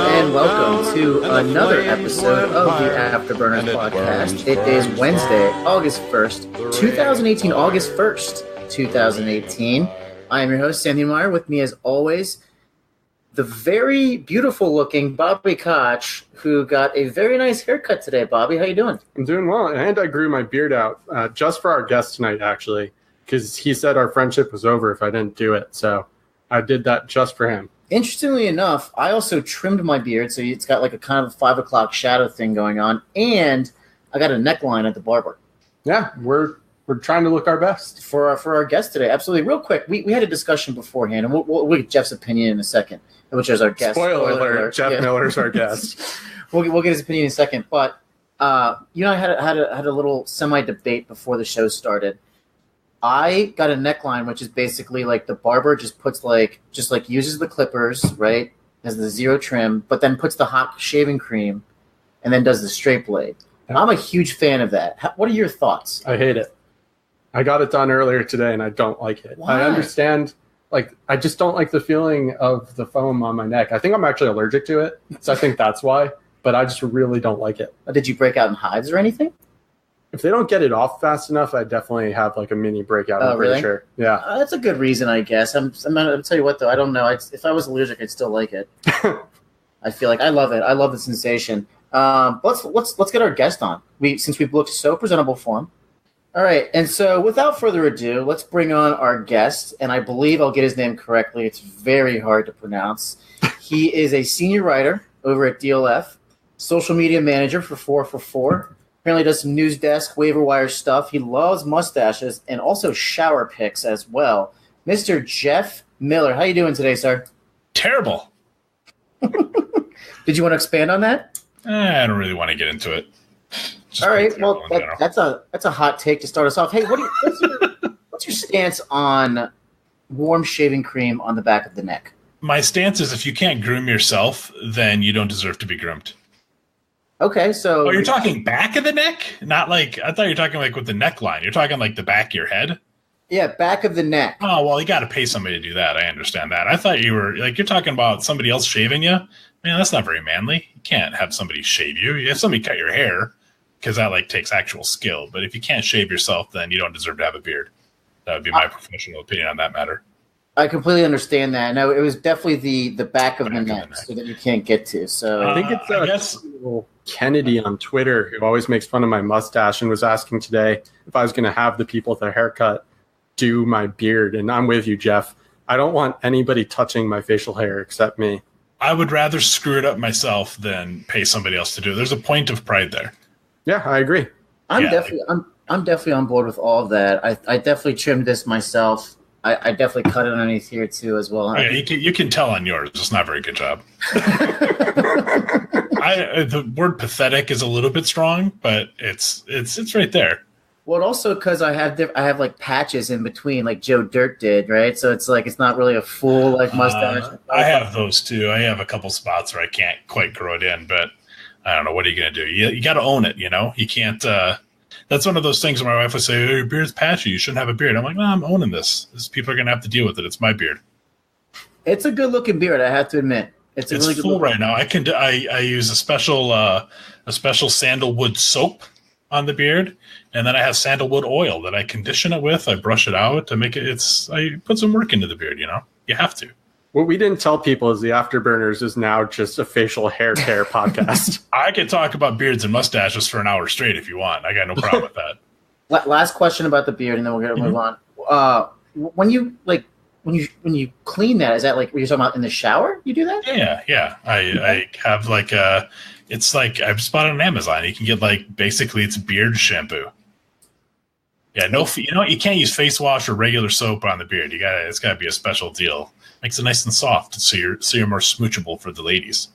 and welcome to another episode of the Afterburners podcast. It is Wednesday, August 1st, 2018, August 1st, 2018. I am your host, Sandy Meyer. With me, as always, the very beautiful-looking Bobby Koch, who got a very nice haircut today. Bobby, how you doing? I'm doing well, and I grew my beard out just for our guest tonight, actually, because he said our friendship was over if I didn't do it, so I did that just for him. Interestingly enough, I also trimmed my beard, so it's got like a kind of 5 o'clock shadow thing going on, and I got a neckline at the barber. Yeah, we're trying to look our best. For our guest today. Absolutely. Real quick, we had a discussion beforehand, and we'll get Jeff's opinion in a second, which is our guest. Spoiler alert, Jeff Miller's our guest. We'll get his opinion in a second, but I had a little semi-debate before the show started. I got a neckline, which is basically like the barber just uses the clippers, right, as the zero trim, but then puts the hot shaving cream and then does the straight blade. Yeah. I'm a huge fan of that. What are your thoughts? I hate it. I got it done earlier today, and I don't like it. Why? I understand. I just don't like the feeling of the foam on my neck. I think I'm actually allergic to it, so I think that's why, but I just really don't like it. Did you break out in hives or anything? If they don't get it off fast enough, I definitely have like a mini breakout. I'm pretty sure. Yeah. That's a good reason, I guess. I'm going to tell you what, though. I don't know. If I was allergic, I'd still like it. I feel like I love it. I love the sensation. Let's get our guest on. Since we've looked so presentable for him. All right. And so without further ado, let's bring on our guest. And I believe I'll get his name correctly. It's very hard to pronounce. He is a senior writer over at DLF, social media manager for 4for4. Apparently does some news desk, waiver wire stuff. He loves mustaches and also shower pics as well. Mr. Jeff Miller, how you doing today, sir? Terrible. Did you want to expand on that? I don't really want to get into it. All right, well, that's a hot take to start us off. Hey, what's your stance on warm shaving cream on the back of the neck? My stance is if you can't groom yourself, then you don't deserve to be groomed. Okay, so... Oh, you're talking back of the neck? Not like... I thought you were talking like with the neckline. You're talking like the back of your head? Yeah, back of the neck. Oh, well, you got to pay somebody to do that. I understand that. I thought you were... Like, you're talking about somebody else shaving you? Man, that's not very manly. You can't have somebody shave you. You have somebody cut your hair, because that, like, takes actual skill. But if you can't shave yourself, then you don't deserve to have a beard. That would be my professional opinion on that matter. I completely understand that. No, it was definitely the back of the neck, so that you can't get to. So I think it's Kennedy on Twitter who always makes fun of my mustache and was asking today if I was going to have the people with their haircut do my beard. And I'm with you, Jeff. I don't want anybody touching my facial hair except me. I would rather screw it up myself than pay somebody else to do it. There's a point of pride there. Yeah, I agree. I'm definitely on board with all of that. I definitely trimmed this myself. I definitely cut it underneath here too as well. Yeah, you can tell on yours. It's not a very good job. The word pathetic is a little bit strong, but it's right there. Well, also because I have like patches in between, like Joe Dirt did, right? So it's like it's not really a full like mustache. I have those too. I have a couple spots where I can't quite grow it in, but I don't know. What are you going to do? You got to own it. You know, you can't. That's one of those things where my wife would say, "Oh, your beard's patchy. You shouldn't have a beard." I'm like, "No, I'm owning this. People are going to have to deal with it. It's my beard." It's a good looking beard, I have to admit. It's really good full right now. I use a special sandalwood soap on the beard, and then I have sandalwood oil that I condition it with. I brush it out to make it. I put some work into the beard. You know, you have to. What we didn't tell people is the Afterburners is now just a facial hair care podcast. I could talk about beards and mustaches for an hour straight if you want. I got no problem with that. Last question about the beard, and then we're gonna move on. When you clean that, is that like what you're talking about in the shower? You do that? Yeah. I have like it's like I just bought it on Amazon. You can get like basically it's beard shampoo. Yeah, you can't use face wash or regular soap on the beard. It's gotta be a special deal. Makes it nice and soft, so you're more smoochable for the ladies.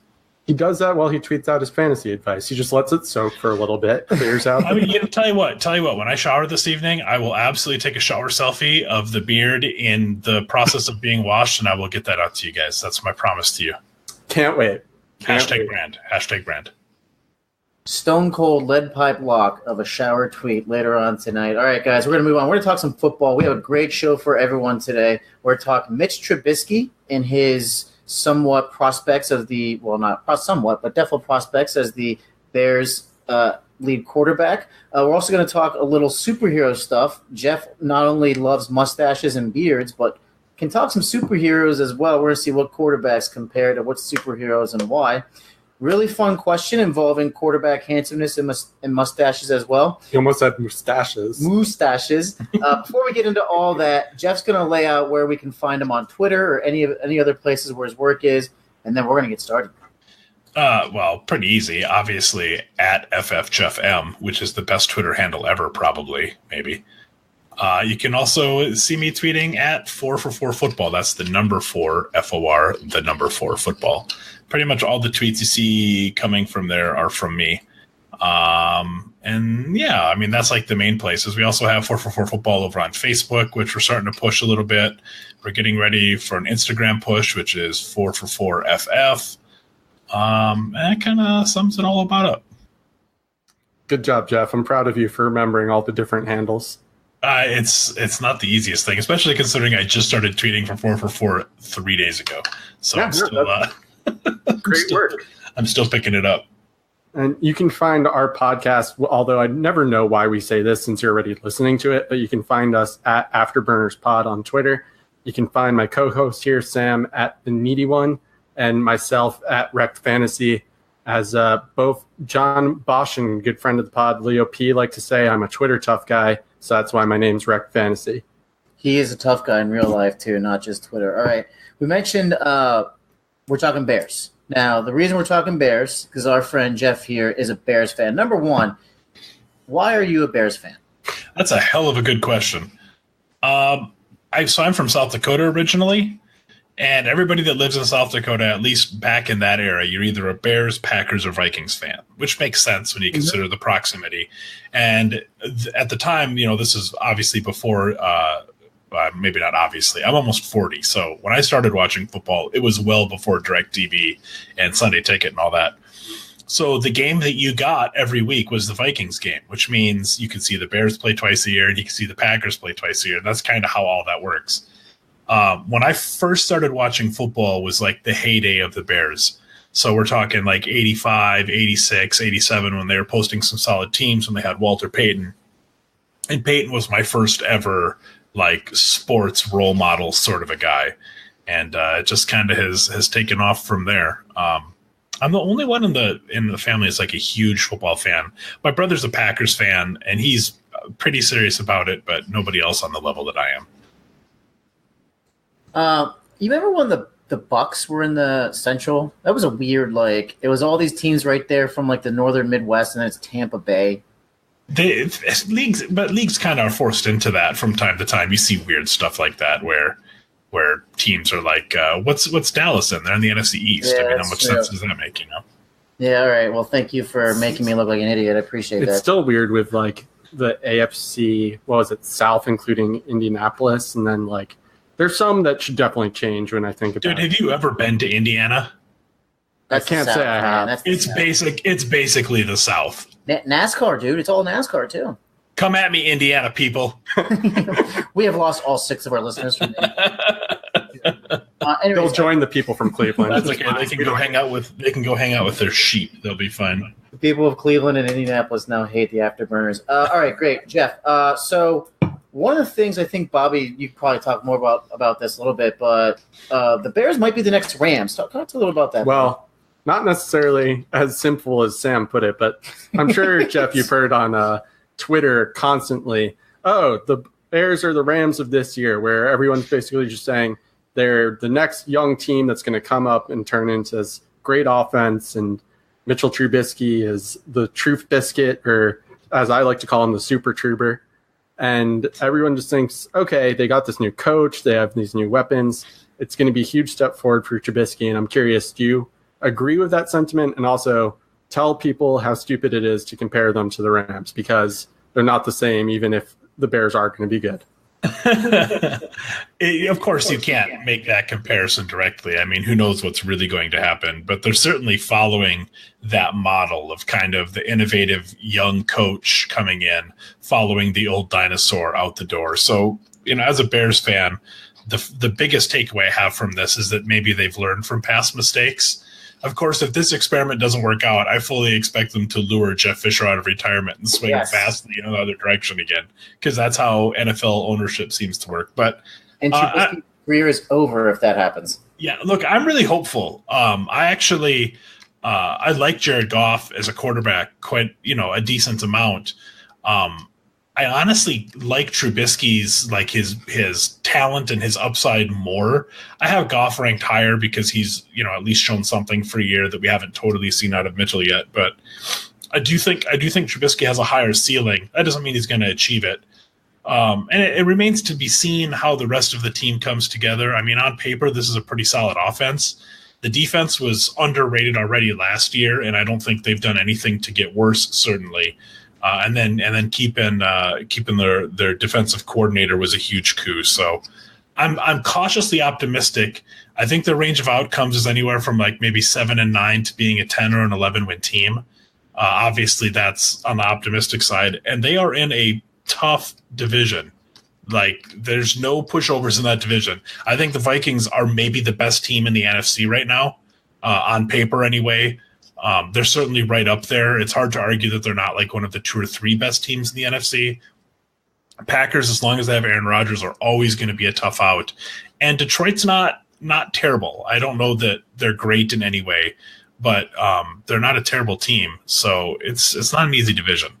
He does that while he tweets out his fantasy advice. He just lets it soak for a little bit, clears out. I mean, tell you what. When I shower this evening, I will absolutely take a shower selfie of the beard in the process of being washed, and I will get that out to you guys. That's my promise to you. Can't wait. Hashtag brand. Stone cold lead pipe lock of a shower tweet later on tonight. All right, guys, we're going to move on. We're going to talk some football. We have a great show for everyone today. We're talking Mitch Trubisky in his somewhat prospects of the, well, not somewhat, but definitely prospects as the Bears lead quarterback. We're also going to talk a little superhero stuff. Jeff not only loves mustaches and beards, but can talk some superheroes as well. We're going to see what quarterbacks compare to what superheroes and why. Really fun question involving quarterback handsomeness and mustaches as well. You almost said mustaches. Mustaches. Before we get into all that, Jeff's going to lay out where we can find him on Twitter or any other places where his work is, and then we're going to get started. Well, pretty easy. Obviously, at FFJeffM, which is the best Twitter handle ever, probably, maybe. You can also see me tweeting at 4for4football. That's the number 4, FOR, the number 4 football. Pretty much all the tweets you see coming from there are from me. And yeah, I mean, that's like the main places. We also have 4for4football over on Facebook, which we're starting to push a little bit. We're getting ready for an Instagram push, which is 4for4FF. And that kind of sums it all about up. Good job, Jeff. I'm proud of you for remembering all the different handles. It's not the easiest thing, especially considering I just started tweeting for 4for4 3 days ago. So yeah, I'm still great work. I'm still picking it up. And you can find our podcast, although I never know why we say this since you're already listening to it, but you can find us at Afterburners Pod on Twitter. You can find my co-host here, Sam, at The Needy One, and myself at Wrecked Fantasy. As both John Bosch and good friend of the pod, Leo P, like to say, I'm a Twitter tough guy, so that's why my name's Wrecked Fantasy. He is a tough guy in real life, too, not just Twitter. All right. We mentioned we're talking Bears. Now, the reason we're talking Bears, because our friend Jeff here is a Bears fan. Number one, why are you a Bears fan? That's a hell of a good question. So I'm from South Dakota originally, and everybody that lives in South Dakota, at least back in that era, you're either a Bears, Packers, or Vikings fan, which makes sense when you consider the proximity. And at the time, this is obviously before maybe not obviously. I'm almost 40, so when I started watching football, it was well before DirecTV and Sunday Ticket and all that. So the game that you got every week was the Vikings game, which means you could see the Bears play twice a year and you can see the Packers play twice a year. That's kind of how all that works. When I first started watching football was like the heyday of the Bears. So we're talking like 85, 86, 87 when they were posting some solid teams when they had Walter Payton. And Payton was my first ever like sports role model sort of a guy. And it just kind of has taken off from there. I'm the only one in the family that's like a huge football fan. My brother's a Packers fan, and he's pretty serious about it, but nobody else on the level that I am. You remember when the Bucks were in the Central? That was a weird, it was all these teams right there from like the northern Midwest, and then it's Tampa Bay. Leagues kind of are forced into that from time to time. You see weird stuff like that where teams are like, what's Dallas in? They're in the NFC East. Yeah, I mean, how much sense does that make, Yeah, all right. Well, thank you for making me look like an idiot. I appreciate that. It's still weird with like the AFC, South, including Indianapolis, and then like there's some that should definitely change when I think about it. Dude, have you ever been to Indiana? I can't say I have. It's basically the South. NASCAR, dude. It's all NASCAR, too. Come at me, Indiana people. We have lost all 6 of our listeners from there. They'll join the people from Cleveland. That's okay. They can go hang out with their sheep. They'll be fine. The people of Cleveland and Indianapolis now hate the Afterburners. All right, great. Jeff, so one of the things I think, Bobby, you probably talk more about this a little bit, but the Bears might be the next Rams. Talk a little about that. Well, not necessarily as simple as Sam put it, but I'm sure, Jeff, you've heard on Twitter constantly, the Bears are the Rams of this year, where everyone's basically just saying they're the next young team that's going to come up and turn into this great offense, and Mitchell Trubisky is the truth biscuit, or as I like to call him, the super trooper. And everyone just thinks, okay, they got this new coach, they have these new weapons, it's going to be a huge step forward for Trubisky. And I'm curious, do you agree with that sentiment? And also tell people how stupid it is to compare them to the Rams, because they're not the same, even if the Bears are going to be good. Of course, you can't make that comparison directly. I mean, who knows what's really going to happen, but they're certainly following that model of kind of the innovative young coach coming in, following the old dinosaur out the door. So, as a Bears fan, the biggest takeaway I have from this is that maybe they've learned from past mistakes. Of course, if this experiment doesn't work out, I fully expect them to lure Jeff Fisher out of retirement and swing fastly in another direction again, because that's how NFL ownership seems to work. But Trubisky's career is over if that happens. Yeah, look, I'm really hopeful. I like Jared Goff as a quarterback quite, a decent amount. I honestly like Trubisky's, like his talent and his upside more. I have Goff ranked higher because he's, at least shown something for a year that we haven't totally seen out of Mitchell yet. But I do think Trubisky has a higher ceiling. That doesn't mean he's going to achieve it. And it remains to be seen how the rest of the team comes together. I mean, on paper, this is a pretty solid offense. The defense was underrated already last year, and I don't think they've done anything to get worse, certainly. And then keeping their defensive coordinator was a huge coup. So I'm cautiously optimistic. I think the range of outcomes is anywhere from like maybe 7-9 to being a 10 or an 11 win team. Obviously, that's on the optimistic side, and they are in a tough division. Like, there's no pushovers in that division. I think the Vikings are maybe the best team in the NFC right now, on paper anyway. They're certainly right up there. It's hard to argue that they're not like one of the 2 or 3 best teams in the NFC. Packers, as long as they have Aaron Rodgers, are always going to be a tough out. And Detroit's not terrible. I don't know that they're great in any way, but they're not a terrible team. So it's not an easy division.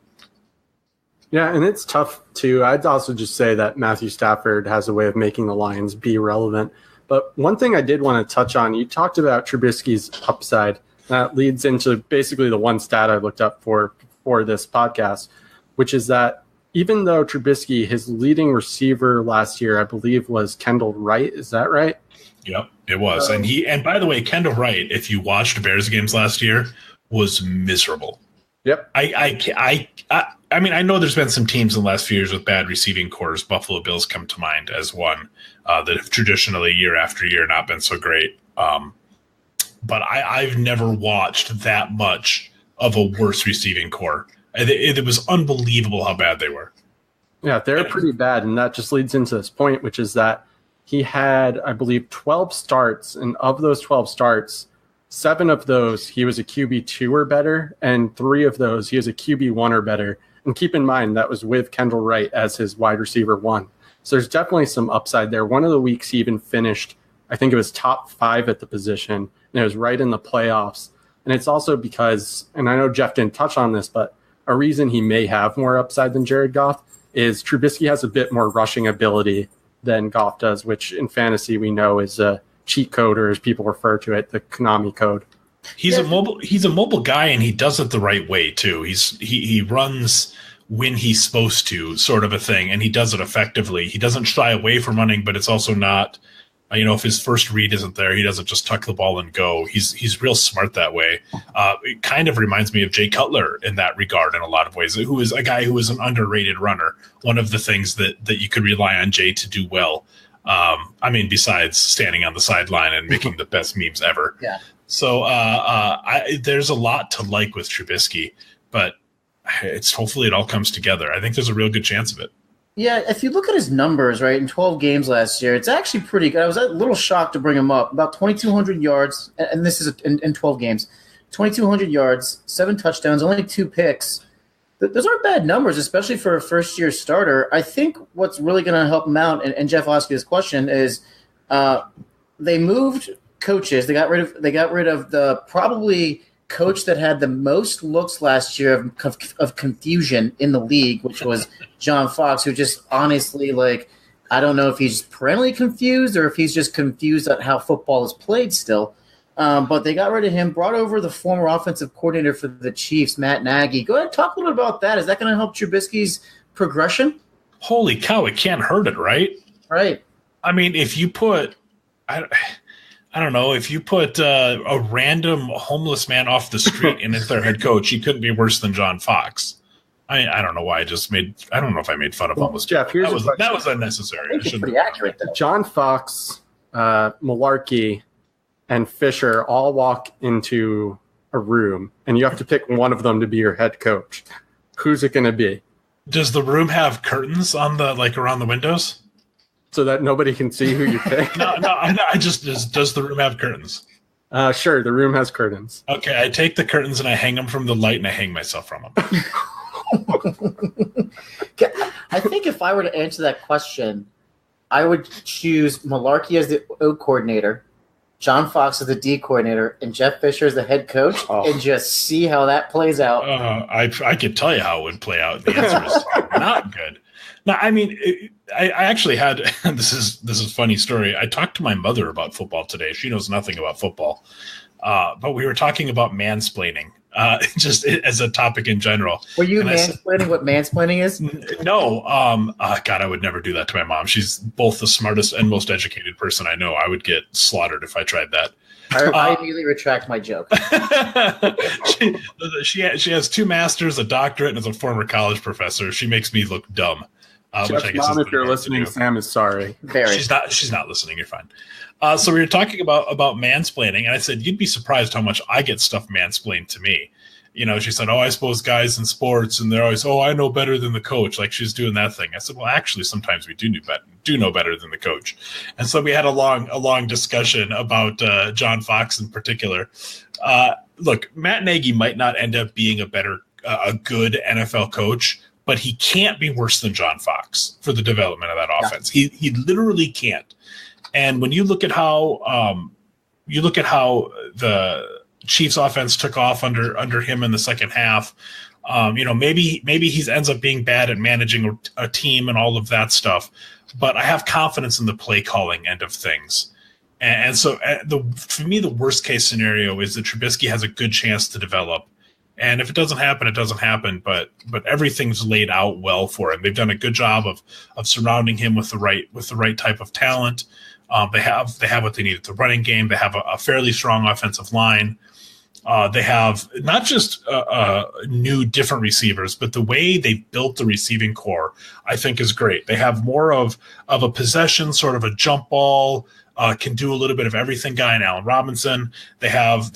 Yeah, and it's tough too. I'd also just say that Matthew Stafford has a way of making the Lions be relevant. But one thing I did want to touch on, you talked about Trubisky's upside. That leads into basically the one stat I looked up for this podcast, which is that even though Trubisky, his leading receiver last year, I believe, was Kendall Wright. Is that right? Yep, it was. And by the way, Kendall Wright, if you watched Bears games last year, was miserable. Yep. I mean, I know there's been some teams in the last few years with bad receiving cores. Buffalo Bills come to mind as one that have traditionally year after year not been so great. But I've never watched that much of a worse receiving core. It was unbelievable how bad they were. Yeah, they're pretty bad, and that just leads into this point, which is that he had, I believe, 12 starts, and of those 12 starts, 7 of those he was a QB2 or better, and 3 of those he was a QB1 or better. And keep in mind, that was with Kendall Wright as his wide receiver 1. So there's definitely some upside there. One of the weeks he even finished, I think it was top 5 at the position, and it was right in the playoffs. And it's also because, and I know Jeff didn't touch on this, but a reason he may have more upside than Jared Goff is Trubisky has a bit more rushing ability than Goff does, which in fantasy we know is a cheat code, or as people refer to it, the Konami code. He's a mobile guy, and he does it the right way too. He runs when he's supposed to, sort of a thing, and he does it effectively. He doesn't shy away from running, but it's also not, if his first read isn't there, he doesn't just tuck the ball and go. He's real smart that way. It kind of reminds me of Jay Cutler in that regard in a lot of ways, who is a guy who is an underrated runner. One of the things that you could rely on Jay to do well. Besides standing on the sideline and making the best memes ever. Yeah. So there's a lot to like with Trubisky, but hopefully it all comes together. I think there's a real good chance of it. Yeah, if you look at his numbers, right, in 12 games last year, it's actually pretty good. I was a little shocked to bring him up. About 2,200 yards, and this is in 12 games. 2,200 yards, 7 touchdowns, only 2 picks. Those aren't bad numbers, especially for a first-year starter. I think what's really going to help him out, and Jeff asked you this question, is they moved coaches. They got rid of the probably coach that had the most looks last year of confusion in the league, which was John Fox, who just honestly, I don't know if he's perennially confused or if he's just confused at how football is played still. But they got rid of him, brought over the former offensive coordinator for the Chiefs, Matt Nagy. Go ahead, talk a little bit about that. Is that going to help Trubisky's progression? Holy cow, it can't hurt it, right? Right. I mean, if you put I don't know, if you put a random homeless man off the street and as their head coach, he couldn't be worse than John Fox. I don't know why I don't know if I made fun of homeless Jeff, people. That was unnecessary. I think it's pretty accurate, though. John Fox, Malarkey, and Fisher all walk into a room, and you have to pick one of them to be your head coach. Who's it going to be? Does the room have curtains on the around the windows? so that nobody can see who you pick? No. I just does the room have curtains? Sure, the room has curtains. Okay, I take the curtains and I hang them from the light and I hang myself from them. I think if I were to answer that question, I would choose Malarkey as the O coordinator, John Fox as the D coordinator, and Jeff Fisher as the head coach, and just see how that plays out. I could tell you how it would play out. The answer is not good. No, I mean, I actually had this is a funny story. I talked to my mother about football today. She knows nothing about football, but we were talking about mansplaining, just as a topic in general. Were you mansplaining what mansplaining is? No. God, I would never do that to my mom. She's both the smartest and most educated person I know. I would get slaughtered if I tried that. I immediately retract my joke. She has 2 masters, a doctorate, and is a former college professor. She makes me look dumb. Which I guess Mom, if you're listening, Sam is sorry. Very. She's not listening. You're fine. So we were talking about mansplaining, and I said, you'd be surprised how much I get stuff mansplained to me. You know, she said, I suppose guys in sports, and they're always, I know better than the coach. Like she's doing that thing. I said, well, actually, sometimes we do know better than the coach. And so we had a long discussion about John Fox in particular. Look, Matt Nagy might not end up being a good NFL coach, but he can't be worse than John Fox for the development of that offense. Yeah. He literally can't. And when you look at how the Chiefs offense took off under him in the second half, maybe he ends up being bad at managing a team and all of that stuff. But I have confidence in the play calling end of things. And so for me, the worst case scenario is that Trubisky has a good chance to develop. And if it doesn't happen, it doesn't happen. But everything's laid out well for him. They've done a good job of surrounding him with the right type of talent. They have what they need at the running game. They have a fairly strong offensive line. They have not just new different receivers, but the way they built the receiving core, I think, is great. They have more of a possession, sort of a jump ball, can do a little bit of everything guy in Allen Robinson. They have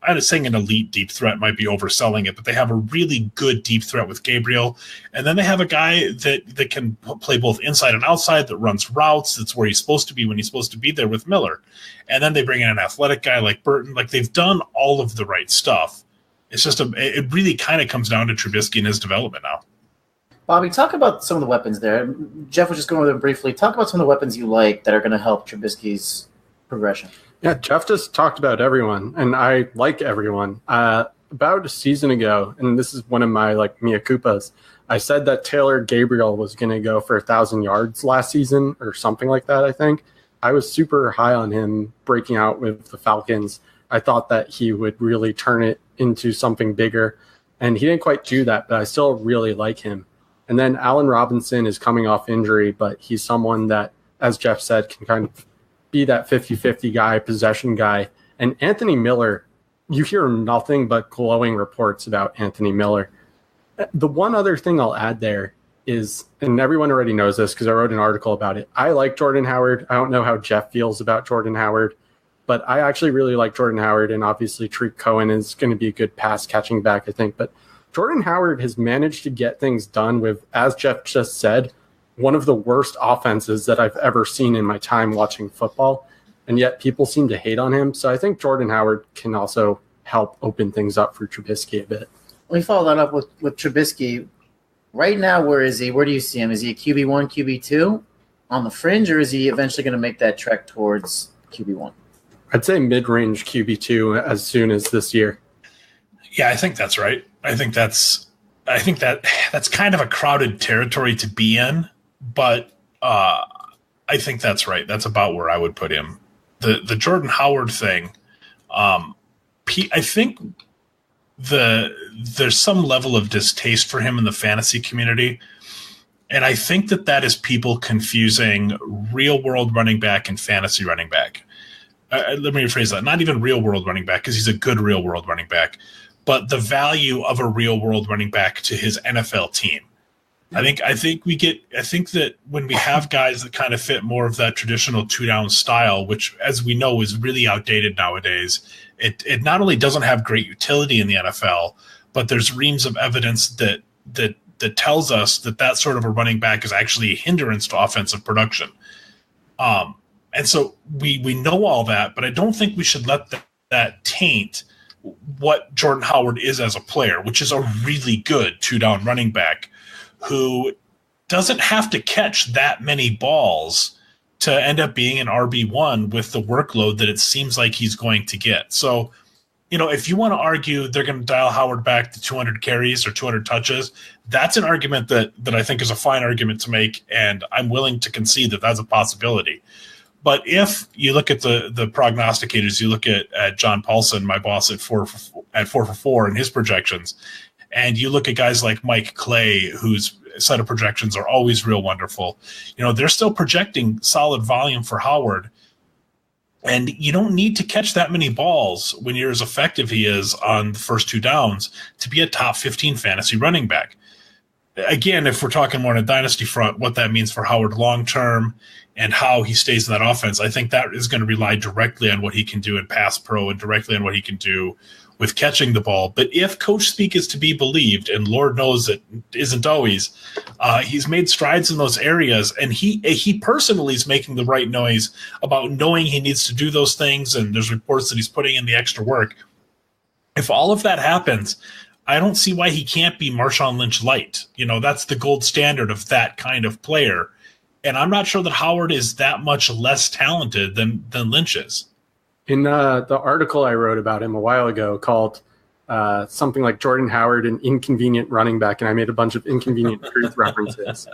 I'm saying an elite deep threat might be overselling it, but they have a really good deep threat with Gabriel. And then they have a guy that can play both inside and outside, that runs routes. That's where he's supposed to be when he's supposed to be there with Miller. And then they bring in an athletic guy like Burton. Like, they've done all of the right stuff. It's just it really kind of comes down to Trubisky and his development now. Bobby, talk about some of the weapons there. Jeff was just going over them briefly. Talk about some of the weapons you like that are going to help Trubisky's progression. Yeah, Jeff just talked about everyone, and I like everyone. About a season ago, and this is one of my mea culpas, I said that Taylor Gabriel was going to go for 1,000 yards last season or something like that, I think. I was super high on him breaking out with the Falcons. I thought that he would really turn it into something bigger, and he didn't quite do that, but I still really like him. And then Allen Robinson is coming off injury, but he's someone that, as Jeff said, can kind of be that 50-50 guy, possession guy. And Anthony Miller, you hear nothing but glowing reports about Anthony Miller. The one other thing I'll add there is, and everyone already knows this because I wrote an article about it, I like Jordan Howard. I don't know how Jeff feels about Jordan Howard, but I actually really like Jordan Howard, and obviously Tariq Cohen is going to be a good pass-catching back, I think. But Jordan Howard has managed to get things done with, as Jeff just said, one of the worst offenses that I've ever seen in my time watching football, and yet people seem to hate on him. So I think Jordan Howard can also help open things up for Trubisky a bit. Let me follow that up with Trubisky. Right now, where is he? Where do you see him? Is he a QB1, QB2 on the fringe, or is he eventually going to make that trek towards QB1? I'd say mid-range QB2 as soon as this year. Yeah, I think that's right. I think that's kind of a crowded territory to be in, but I think that's right. That's about where I would put him. The Jordan Howard thing, I think there's some level of distaste for him in the fantasy community, and I think that is people confusing real world running back and fantasy running back. Let me rephrase that. Not even real world running back, because he's a good real world running back, but the value of a real world running back to his NFL team. I think that when we have guys that kind of fit more of that traditional 2-down style, which, as we know, is really outdated nowadays, it not only doesn't have great utility in the NFL, but there's reams of evidence that that tells us that sort of a running back is actually a hindrance to offensive production. And so we know all that, but I don't think we should let that taint what Jordan Howard is as a player, which is a really good 2-down running back who doesn't have to catch that many balls to end up being an RB1 with the workload that it seems like he's going to get. So, if you want to argue they're going to dial Howard back to 200 carries or 200 touches, that's an argument that I think is a fine argument to make, and I'm willing to concede that that's a possibility. But if you look at the prognosticators, you look at John Paulson, my boss at 4 for 4 and his projections, and you look at guys like Mike Clay, whose set of projections are always real wonderful. They're still projecting solid volume for Howard, and you don't need to catch that many balls when you're as effective he is on the first 2 downs to be a top 15 fantasy running back. Again, if we're talking more on a dynasty front, what that means for Howard long-term and how he stays in that offense, I think that is going to rely directly on what he can do in pass pro and directly on what he can do with catching the ball. But if coach speak is to be believed, and Lord knows it isn't always, he's made strides in those areas, and he personally is making the right noise about knowing he needs to do those things, and there's reports that he's putting in the extra work. If all of that happens, I don't see why he can't be Marshawn Lynch light. That's the gold standard of that kind of player. And I'm not sure that Howard is that much less talented than Lynch is. In the article I wrote about him a while ago called something like Jordan Howard, an inconvenient running back, and I made a bunch of inconvenient truth references.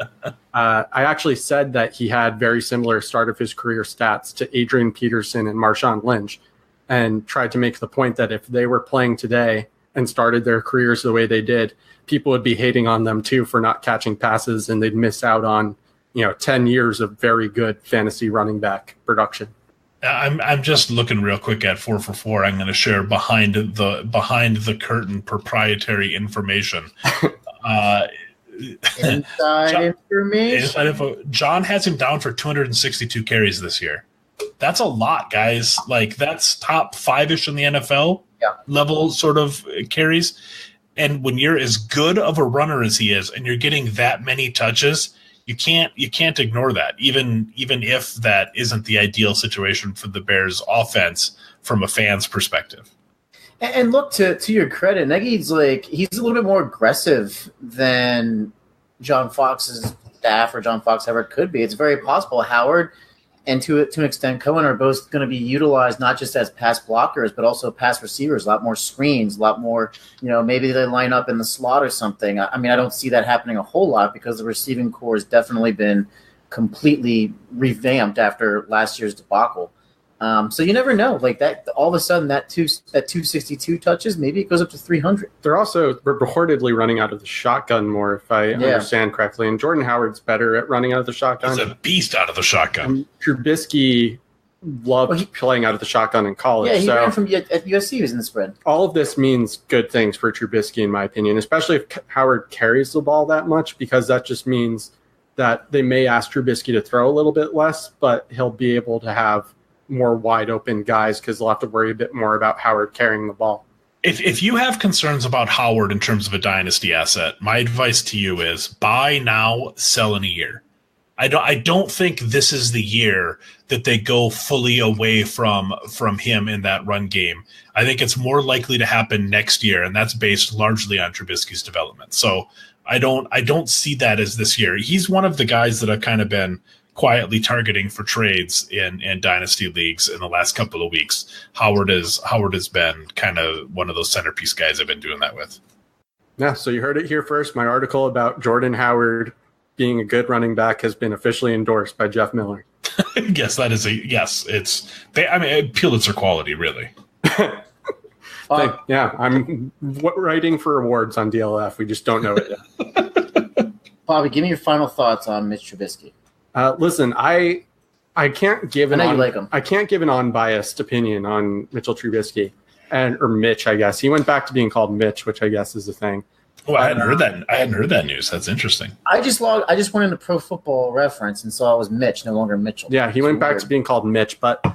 I actually said that he had very similar start of his career stats to Adrian Peterson and Marshawn Lynch, and tried to make the point that if they were playing today and started their careers the way they did, people would be hating on them too for not catching passes, and they'd miss out on 10 years of very good fantasy running back production. I'm just looking real quick at 4 for 4. I'm going to share behind the curtain proprietary information. Inside information. John has him down for 262 carries this year. That's a lot, guys. Like, that's top 5-ish in the NFL level sort of carries. And when you're as good of a runner as he is, and you're getting that many touches, you can't ignore that, even if that isn't the ideal situation for the Bears offense from a fan's perspective. And look, to your credit, Nagy's he's a little bit more aggressive than John Fox's staff or John Fox ever could be. It's very possible Howard and to an extent Cohen are both going to be utilized not just as pass blockers but also pass receivers. A lot more screens, a lot more. Maybe they line up in the slot or something. I mean, I don't see that happening a whole lot because the receiving core has definitely been completely revamped after last year's debacle. So you never know. Like that, all of a sudden, that 262 touches, maybe it goes up to 300. They're also reportedly running out of the shotgun more, if I understand correctly. And Jordan Howard's better at running out of the shotgun. He's a beast out of the shotgun. Trubisky loved playing out of the shotgun in college. Yeah, he ran from at USC. He was in the spread. All of this means good things for Trubisky, in my opinion, especially if Howard carries the ball that much, because that just means that they may ask Trubisky to throw a little bit less, but he'll be able to have more wide open guys because they'll have to worry a bit more about Howard carrying the ball. If you have concerns about Howard in terms of a dynasty asset, my advice to you is buy now, sell in a year. I don't think this is the year that they go fully away from him in that run game. I think it's more likely to happen next year, and that's based largely on Trubisky's development. So I don't see that as this year. He's one of the guys that I've kind of been quietly targeting for trades in dynasty leagues in the last couple of weeks. Howard has been kind of one of those centerpiece guys I've been doing that with. Yeah, so you heard it here first. My article about Jordan Howard being a good running back has been officially endorsed by Jeff Miller. Yes, that is it's Pulitzer quality, really. I'm writing for awards on DLF. We just don't know it yet. Bobby, give me your final thoughts on Mitch Trubisky. Listen, I can't give I can't give an unbiased opinion on Mitchell Trubisky or Mitch. I guess he went back to being called Mitch, which I guess is a thing. Oh, I hadn't heard that. I hadn't heard that news. That's interesting. I just went into Pro Football Reference and saw it was Mitch, no longer Mitchell. Yeah, he went back to being called Mitch, but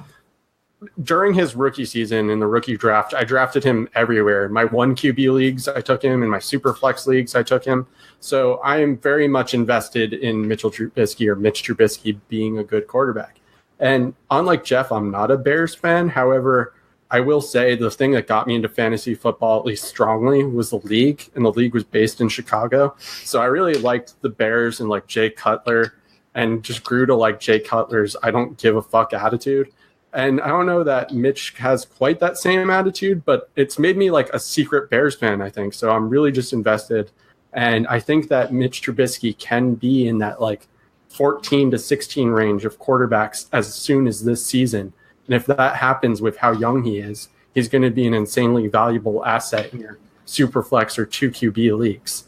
during his rookie season in the rookie draft, I drafted him everywhere. In my 1 QB leagues, I took him. In my super flex leagues, I took him. So I am very much invested in Mitch Trubisky being a good quarterback. And unlike Jeff, I'm not a Bears fan. However, I will say the thing that got me into fantasy football, at least strongly, was the league. And the league was based in Chicago. So I really liked the Bears and like Jay Cutler, and just grew to like Jay Cutler's I don't give a fuck attitude. And I don't know that Mitch has quite that same attitude, but it's made me like a secret Bears fan, I think. So I'm really just invested. And I think that Mitch Trubisky can be in that like 14 to 16 range of quarterbacks as soon as this season. And if that happens with how young he is, he's going to be an insanely valuable asset in your super flex or 2 QB leagues.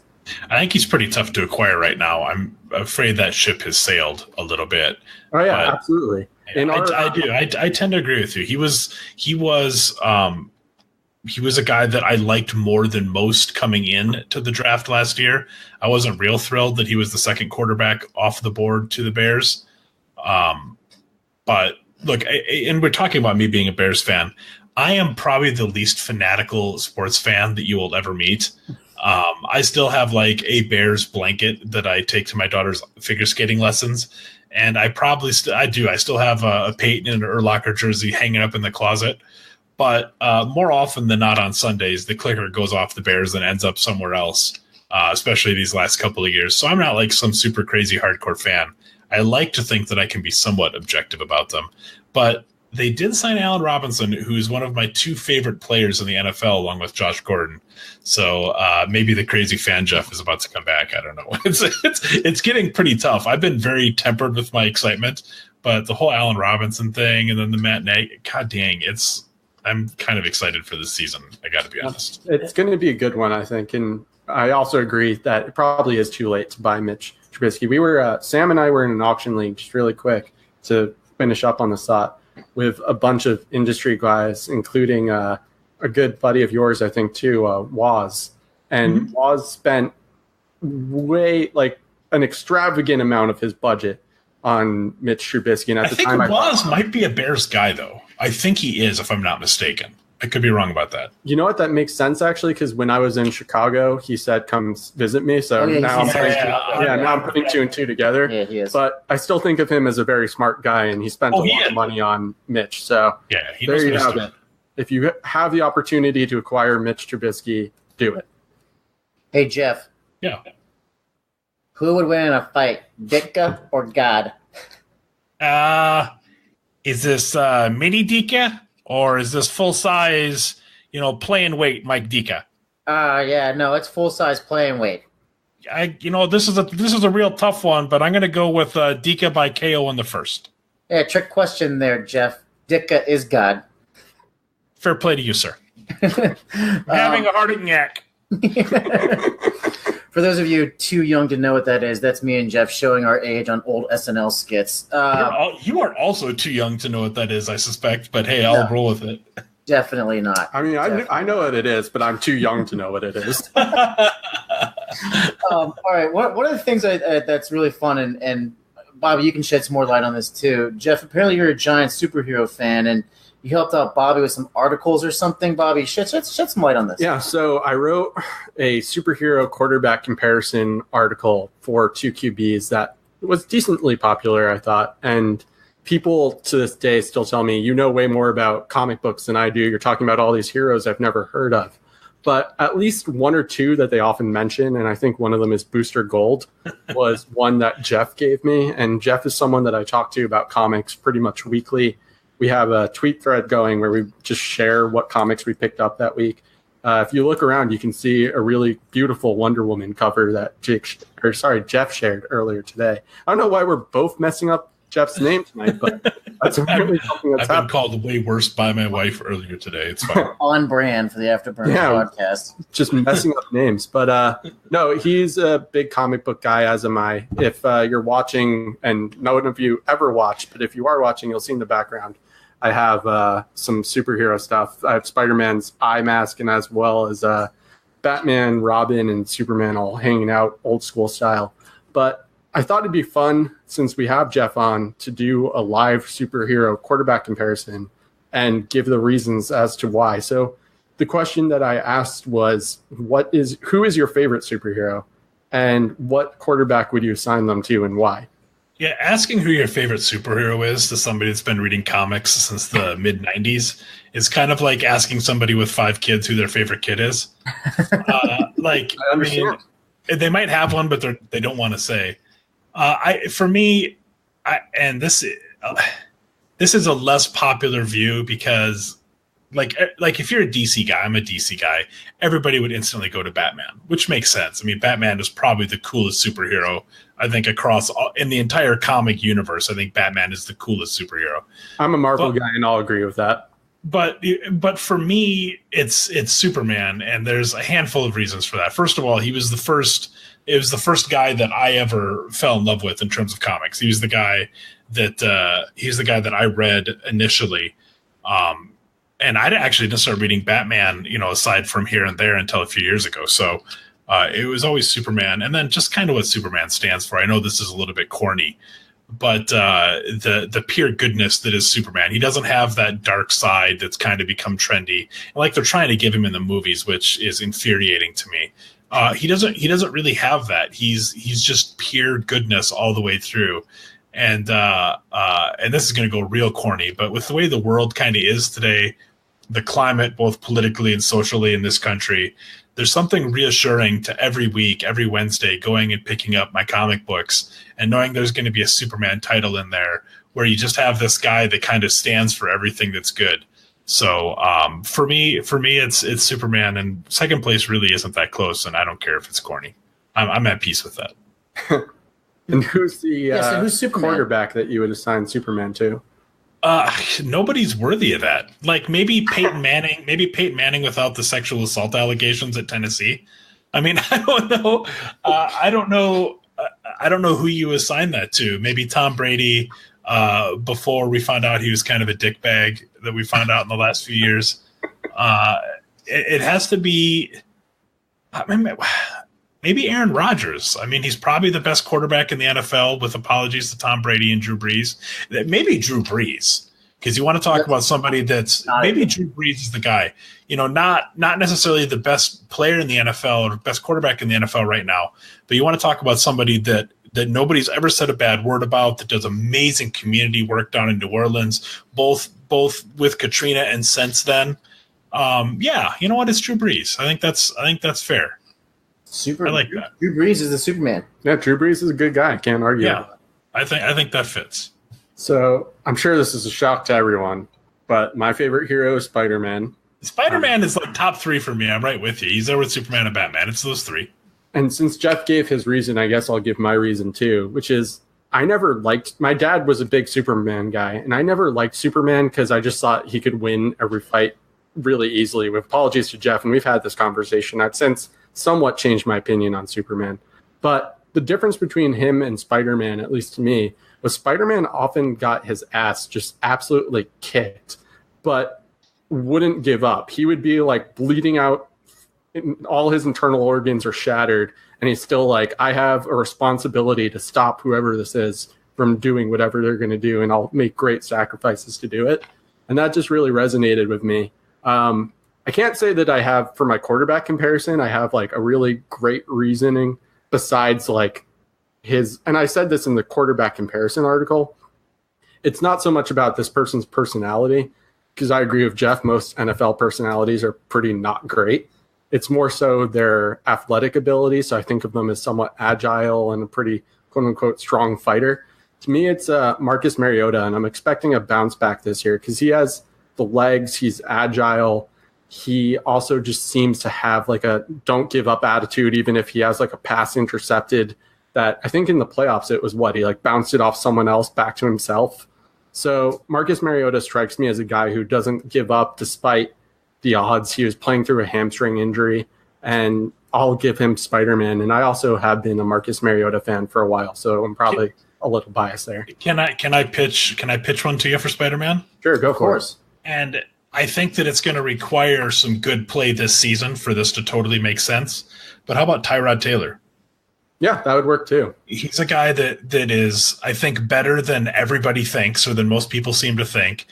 I think he's pretty tough to acquire right now. I'm afraid that ship has sailed a little bit. Oh yeah, absolutely. I do. I tend to agree with you. He was a guy that I liked more than most coming in to the draft last year. I wasn't real thrilled that he was the second quarterback off the board to the Bears. But look, and we're talking about me being a Bears fan. I am probably the least fanatical sports fan that you will ever meet. I still have like a Bears blanket that I take to my daughter's figure skating lessons. And I probably I still have a Peyton and an Urlacher jersey hanging up in the closet. But more often than not on Sundays, the clicker goes off the Bears and ends up somewhere else, especially these last couple of years. So I'm not like some super crazy hardcore fan. I like to think that I can be somewhat objective about them. But they did sign Allen Robinson, who's one of my 2 favorite players in the NFL, along with Josh Gordon. So maybe the crazy fan Jeff is about to come back. I don't know. It's getting pretty tough. I've been very tempered with my excitement, but the whole Allen Robinson thing and then the Matt Nagy, god dang, I'm kind of excited for this season. I got to be honest. It's going to be a good one, I think. And I also agree that it probably is too late to buy Mitch Trubisky. We were Sam and I were in an auction league, just really quick to finish up on the thought, with a bunch of industry guys, including a good buddy of yours, I think, too, Waz. And Waz spent like an extravagant amount of his budget on Mitch Trubisky. And at the time, Waz might be a Bears guy, though. I think he is, if I'm not mistaken. I could be wrong about that. You know what? That makes sense, actually, because when I was in Chicago, he said, come visit me. So now I'm putting 2 and 2 together. Yeah, he is. But I still think of him as a very smart guy, and he spent a lot of money on Mitch. So he there you have it. If you have the opportunity to acquire Mitch Trubisky, do it. Hey, Jeff. Yeah. Who would win in a fight, Ditka or God? Is this mini Dika? Or is this full size, playing weight, Mike Dika? No, it's full size playing weight. This is a real tough one, but I'm going to go with Dika by KO in the first. Yeah, trick question there, Jeff. Dika is God. Fair play to you, sir. I'm having a heart attack. For those of you too young to know what that is, that's me and Jeff showing our age on old SNL skits. You are also too young to know what that is, I suspect, but hey, I'll roll with it. Definitely not. I mean, I know what it is, but I'm too young to know what it is. All right, one of the things that's really fun, and Bobby, you can shed some more light on this too. Jeff, apparently you're a giant superhero fan, and you helped out Bobby with some articles or something. Bobby, shed some light on this. Yeah, so I wrote a superhero quarterback comparison article for 2 QBs that was decently popular, I thought. And people to this day still tell me, you know way more about comic books than I do. You're talking about all these heroes I've never heard of. But at least 1 or 2 that they often mention, and I think one of them is Booster Gold, was one that Jeff gave me. And Jeff is someone that I talk to about comics pretty much weekly. We have a tweet thread going where we just share what comics we picked up that week. If you look around, you can see a really beautiful Wonder Woman cover that Jeff shared earlier today. I don't know why we're both messing up Jeff's name tonight, but that's really something that's I've been called way worse by my wife earlier today. It's fine. On brand for the Afterburner podcast. Just messing up names. But no, he's a big comic book guy, as am I. If you're watching, and none of you ever watched, but if you are watching, you'll see in the background, I have some superhero stuff. I have Spider-Man's eye mask, and as well as Batman, Robin, and Superman all hanging out old school style. But I thought it'd be fun, since we have Jeff on, to do a live superhero quarterback comparison and give the reasons as to why. So the question that I asked was, who is your favorite superhero, and what quarterback would you assign them to, and why? Yeah, asking who your favorite superhero is to somebody that's been reading comics since the mid-90s is kind of like asking somebody with 5 kids who their favorite kid is. I mean, they might have one, but they don't want to say. This is a less popular view because, like if you're a DC guy, I'm a DC guy, everybody would instantly go to Batman, which makes sense. I mean, Batman is probably the coolest superhero, I think, in the entire comic universe. I think Batman is the coolest superhero. I'm a Marvel guy, and I'll agree with that. But for me, it's Superman, and there's a handful of reasons for that. First of all, it was the first guy that I ever fell in love with in terms of comics. He was the guy that I read initially. And I actually didn't start reading Batman, aside from here and there, until a few years ago. So it was always Superman, and then just kind of what Superman stands for. I know this is a little bit corny, but the pure goodness that is Superman. He doesn't have that dark side that's kind of become trendy, like they're trying to give him in the movies, which is infuriating to me. He doesn't really have that. He's just pure goodness all the way through. And this is going to go real corny, but with the way the world kind of is today, the climate, both politically and socially in this country, there's something reassuring to every week, every Wednesday, going and picking up my comic books and knowing there's going to be a Superman title in there where you just have this guy that kind of stands for everything that's good. So for me, it's Superman, and second place really isn't that close, and I don't care if it's corny. I'm at peace with that. And who's the quarterback that you would assign Superman to? Nobody's worthy of that. Like maybe Peyton Manning without the sexual assault allegations at Tennessee. I mean, I don't know. I don't know who you assign that to. Maybe Tom Brady before we found out he was kind of a dickbag that we found out in the last few years. It has to be maybe Aaron Rodgers. I mean, he's probably the best quarterback in the NFL, with apologies to Tom Brady and Drew Brees. Maybe Drew Brees, because you want to talk about somebody that's maybe Drew Brees is the guy. Not necessarily the best player in the NFL or best quarterback in the NFL right now, but you want to talk about somebody that nobody's ever said a bad word about, that does amazing community work down in New Orleans, both with Katrina and since then. You know what? It's Drew Brees. I think that's fair. I like that. Drew Brees is the Superman. Yeah, Drew Brees is a good guy. I can't argue. Yeah, I think that fits. So I'm sure this is a shock to everyone, but my favorite hero is Spider-Man. Spider-Man is like top 3 for me. I'm right with you. He's there with Superman and Batman. It's those 3. And since Jeff gave his reason, I guess I'll give my reason too, which is my dad was a big Superman guy, and I never liked Superman because I just thought he could win every fight really easily. With apologies to Jeff, and we've had this conversation. I've since somewhat changed my opinion on Superman. But the difference between him and Spider-Man, at least to me, was Spider-Man often got his ass just absolutely kicked, but wouldn't give up. He would be like bleeding out, all his internal organs are shattered, and he's still like, I have a responsibility to stop whoever this is from doing whatever they're going to do, and I'll make great sacrifices to do it. And that just really resonated with me. I can't say that I have, for my quarterback comparison, I have like a really great reasoning besides like his, and I said this in the quarterback comparison article. It's not so much about this person's personality, because I agree with Jeff, most NFL personalities are pretty not great. It's more so their athletic ability. So I think of them as somewhat agile and a pretty quote unquote strong fighter. To me, it's Marcus Mariota, and I'm expecting a bounce back this year because he has the legs, he's agile. He also just seems to have like a don't give up attitude, even if he has like a pass intercepted that I think in the playoffs, it was he like bounced it off someone else back to himself. So Marcus Mariota strikes me as a guy who doesn't give up despite the odds. He was playing through a hamstring injury, and I'll give him Spider-Man. And I also have been a Marcus Mariota fan for a while, so I'm probably a little biased there. Can I pitch one to you for Spider-Man? Sure, go for it. And I think that it's going to require some good play this season for this to totally make sense. But how about Tyrod Taylor? Yeah, that would work too. He's a guy that is, I think, better than everybody thinks, or than most people seem to think.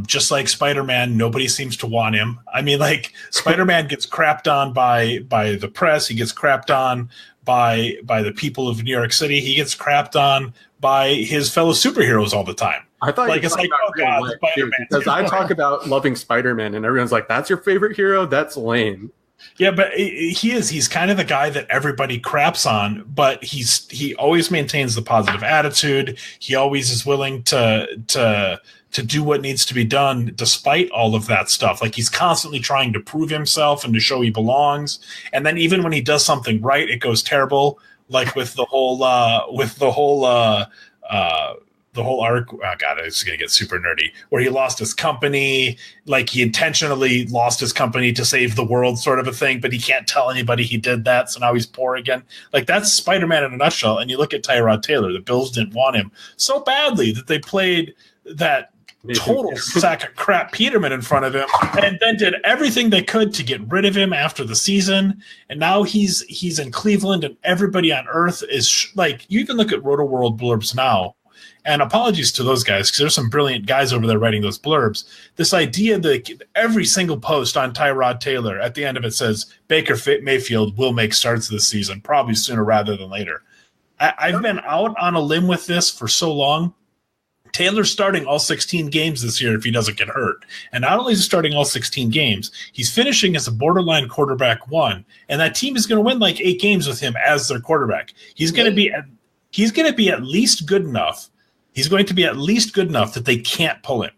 Just like Spider-Man, nobody seems to want him. I mean, like Spider-Man gets crapped on by the press. He gets crapped on by the people of New York City. He gets crapped on by his fellow superheroes all the time. I thought like it's like, oh god, Spider-Man. Because I talk about loving Spider-Man, and everyone's like, "That's your favorite hero? That's lame." Yeah, but he's kind of the guy that everybody craps on, but he always maintains the positive attitude. He always is willing to do what needs to be done despite all of that stuff. Like he's constantly trying to prove himself and to show he belongs. And then even when he does something right, it goes terrible. Like with the whole arc. Oh god, it's gonna get super nerdy. Where he lost his company, like he intentionally lost his company to save the world, sort of a thing. But he can't tell anybody he did that, so now he's poor again. Like that's Spider-Man in a nutshell. And you look at Tyrod Taylor, the Bills didn't want him so badly that they played that total sack of crap Peterman in front of him, and then did everything they could to get rid of him after the season. And now he's in Cleveland, and everybody on earth is like, you can look at Roto World blurbs now. And apologies to those guys, because there's some brilliant guys over there writing those blurbs. This idea that every single post on Tyrod Taylor, at the end of it says, Baker Mayfield will make starts this season, probably sooner rather than later. I've been out on a limb with this for so long. Taylor's starting all 16 games this year if he doesn't get hurt. And not only is he starting all 16 games, he's finishing as a borderline quarterback 1. And that team is going to win like 8 games with him as their quarterback. He's going to be at least good enough. He's going to be at least good enough that they can't pull him.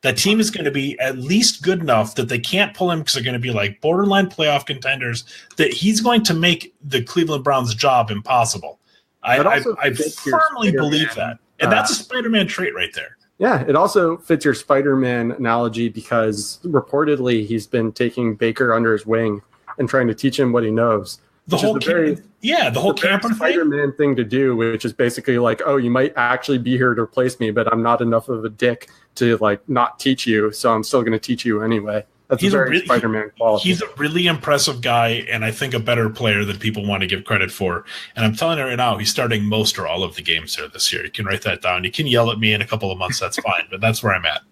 That team is going to be at least good enough that they can't pull him because they're going to be like borderline playoff contenders, that he's going to make the Cleveland Browns' job impossible. I firmly believe that. And that's a Spider-Man trait right there. Yeah, it also fits your Spider-Man analogy because reportedly he's been taking Baker under his wing and trying to teach him what he knows. The whole camper thing. Spider-Man thing to do, which is basically like, oh, you might actually be here to replace me, but I'm not enough of a dick to like not teach you, so I'm still going to teach you anyway. That's a very Spider-Man quality. He's a really impressive guy, and I think a better player than people want to give credit for. And I'm telling you right now, he's starting most or all of the games there this year. You can write that down. You can yell at me in a couple of months. That's fine, but that's where I'm at.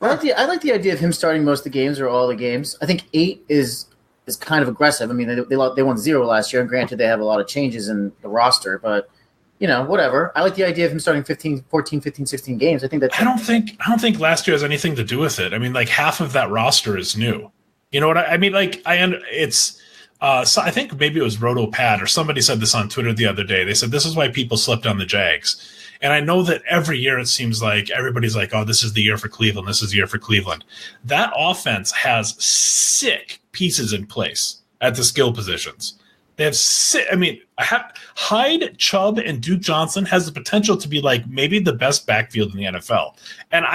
I like the idea of him starting most of the games or all the games. I think 8 is kind of aggressive. I mean, they won 0 last year, and granted they have a lot of changes in the roster, but whatever. I like the idea of him starting 14, 15, 16 games. I don't think last year has anything to do with it. I mean, like half of that roster is new. You know what I mean? Like so I think maybe it was RotoPad or somebody said this on Twitter the other day. They said this is why people slept on the Jags. And I know that every year it seems like everybody's like, oh, this is the year for Cleveland. This is the year for Cleveland. That offense has sick pieces in place at the skill positions. They have Hyde, Chubb, and Duke Johnson has the potential to be like maybe the best backfield in the NFL. And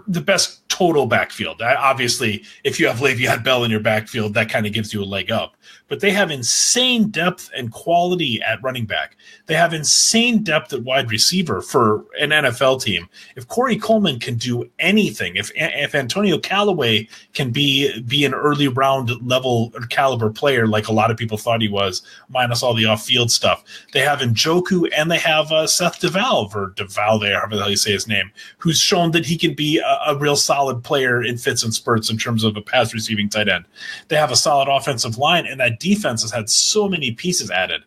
the best total backfield. Obviously, if you have Le'Veon Bell in your backfield, that kind of gives you a leg up. But they have insane depth and quality at running back. They have insane depth at wide receiver for an NFL team. If Corey Coleman can do anything, if Antonio Callaway can be an early round level or caliber player like a lot of people thought he was, minus all the off-field stuff, they have Njoku and they have Seth DeValve, or DeValve, however the hell you say his name, who's shown that he can be a real solid player in fits and spurts in terms of a pass receiving tight end. They have a solid offensive line, and that defense has had so many pieces added.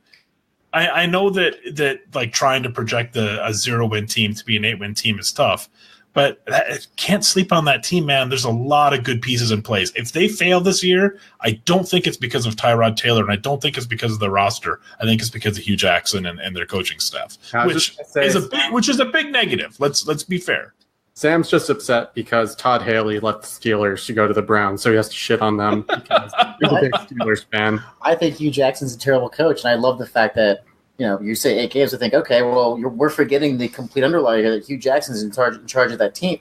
I know that like trying to project a 0-win team to be an 8-win team is tough, but can't sleep on that team, man. There's a lot of good pieces in place. If they fail this year, I don't think it's because of Tyrod Taylor, and I don't think it's because of their roster. I think it's because of Hugh Jackson and their coaching staff, which is a big negative. Let's be fair. Sam's just upset because Todd Haley left the Steelers to go to the Browns, so he has to shit on them because he's a big Steelers fan. I think Hugh Jackson's a terrible coach, and I love the fact that you say 8 games. I think, okay, well, we're forgetting the complete underlying that Hugh Jackson's in charge of that team.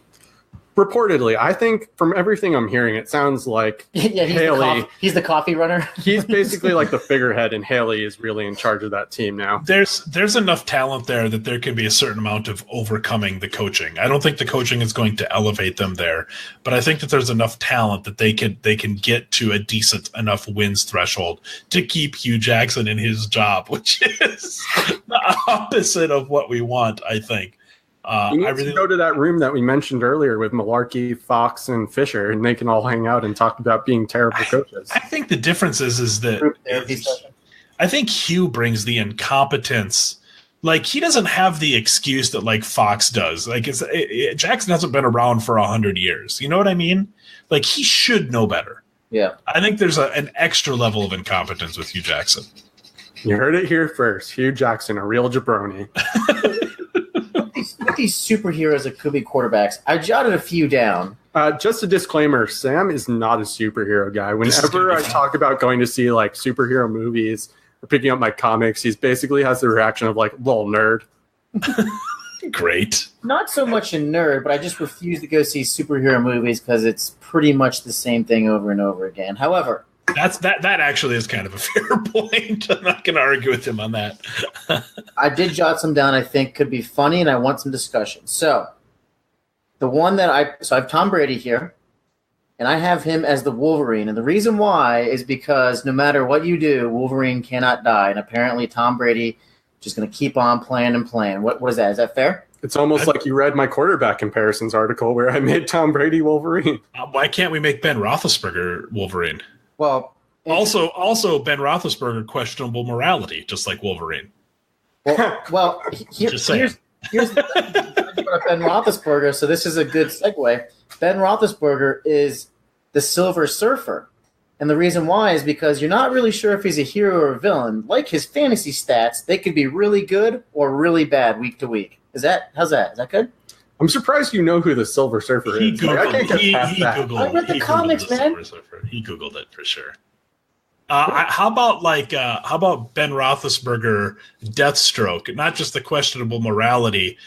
Reportedly, I think from everything I'm hearing, it sounds like Haley. He's the coffee runner. He's basically like the figurehead, and Haley is really in charge of that team now. There's enough talent there that there can be a certain amount of overcoming the coaching. I don't think the coaching is going to elevate them there, but I think that there's enough talent that they can get to a decent enough wins threshold to keep Hugh Jackson in his job, which is the opposite of what we want, I think. You need to go to that room that we mentioned earlier with Malarkey, Fox, and Fisher, and they can all hang out and talk about being terrible coaches. I think the difference is that I think Hugh brings the incompetence. Like, he doesn't have the excuse that like Fox does. Like, Jackson hasn't been around for 100 years. You know what I mean? Like, he should know better. Yeah. I think there's an extra level of incompetence with Hugh Jackson. You heard it here first. Hugh Jackson, a real jabroni. With these superheroes that could be quarterbacks, I jotted a few down. Just a disclaimer, Sam is not a superhero guy. Whenever I talk about going to see like superhero movies or picking up my comics, he basically has the reaction of like, lol, nerd. Great. Not so much a nerd, but I just refuse to go see superhero movies because it's pretty much the same thing over and over again. However, that actually is kind of a fair point. I'm not going to argue with him on that. I did jot some down I think could be funny, and I want some discussion. So, the one that I have Tom Brady here, and I have him as the Wolverine. And the reason why is because no matter what you do, Wolverine cannot die. And apparently Tom Brady just going to keep on playing and playing. What is that? Is that fair? It's almost like you read my quarterback comparisons article where I made Tom Brady Wolverine. Why can't we make Ben Roethlisberger Wolverine? Well, also Ben Roethlisberger questionable morality, just like Wolverine. Well, here's the thing about Ben Roethlisberger. So this is a good segue. Ben Roethlisberger is the Silver Surfer, and the reason why is because you're not really sure if he's a hero or a villain. Like his fantasy stats, they could be really good or really bad week to week. How's that? Is that good? I'm surprised you know who the Silver Surfer is. Googled, I can't get past that. I read the comics, man. He Googled it for sure. How about Ben Roethlisberger Deathstroke? Not just the questionable morality.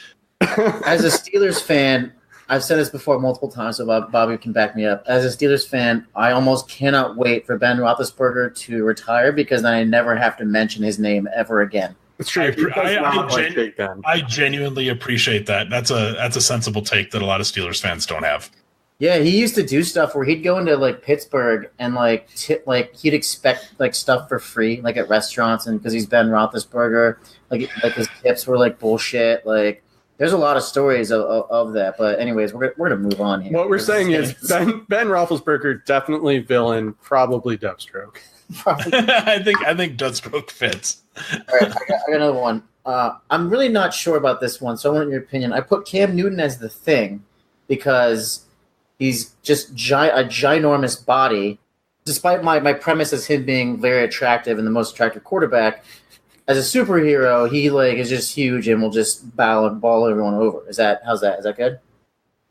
As a Steelers fan, I've said this before multiple times, so Bobby can back me up. As a Steelers fan, I almost cannot wait for Ben Roethlisberger to retire because then I never have to mention his name ever again. It's true. I genuinely appreciate that. That's a sensible take that a lot of Steelers fans don't have. Yeah, he used to do stuff where he'd go into like Pittsburgh and he'd expect like stuff for free, like at restaurants, and because he's Ben Roethlisberger, like his tips were like bullshit. Like, there's a lot of stories of that. But anyways, we're gonna move on here. What we're saying is Ben Roethlisberger definitely villain, probably Deathstroke. I think Deathstroke fits. All right, I got another one. I'm really not sure about this one, so I want your opinion. I put Cam Newton as the Thing because he's just a ginormous body. Despite my premise as him being very attractive and the most attractive quarterback, as a superhero, he is just huge and will just ball everyone over. How's that? Is that good?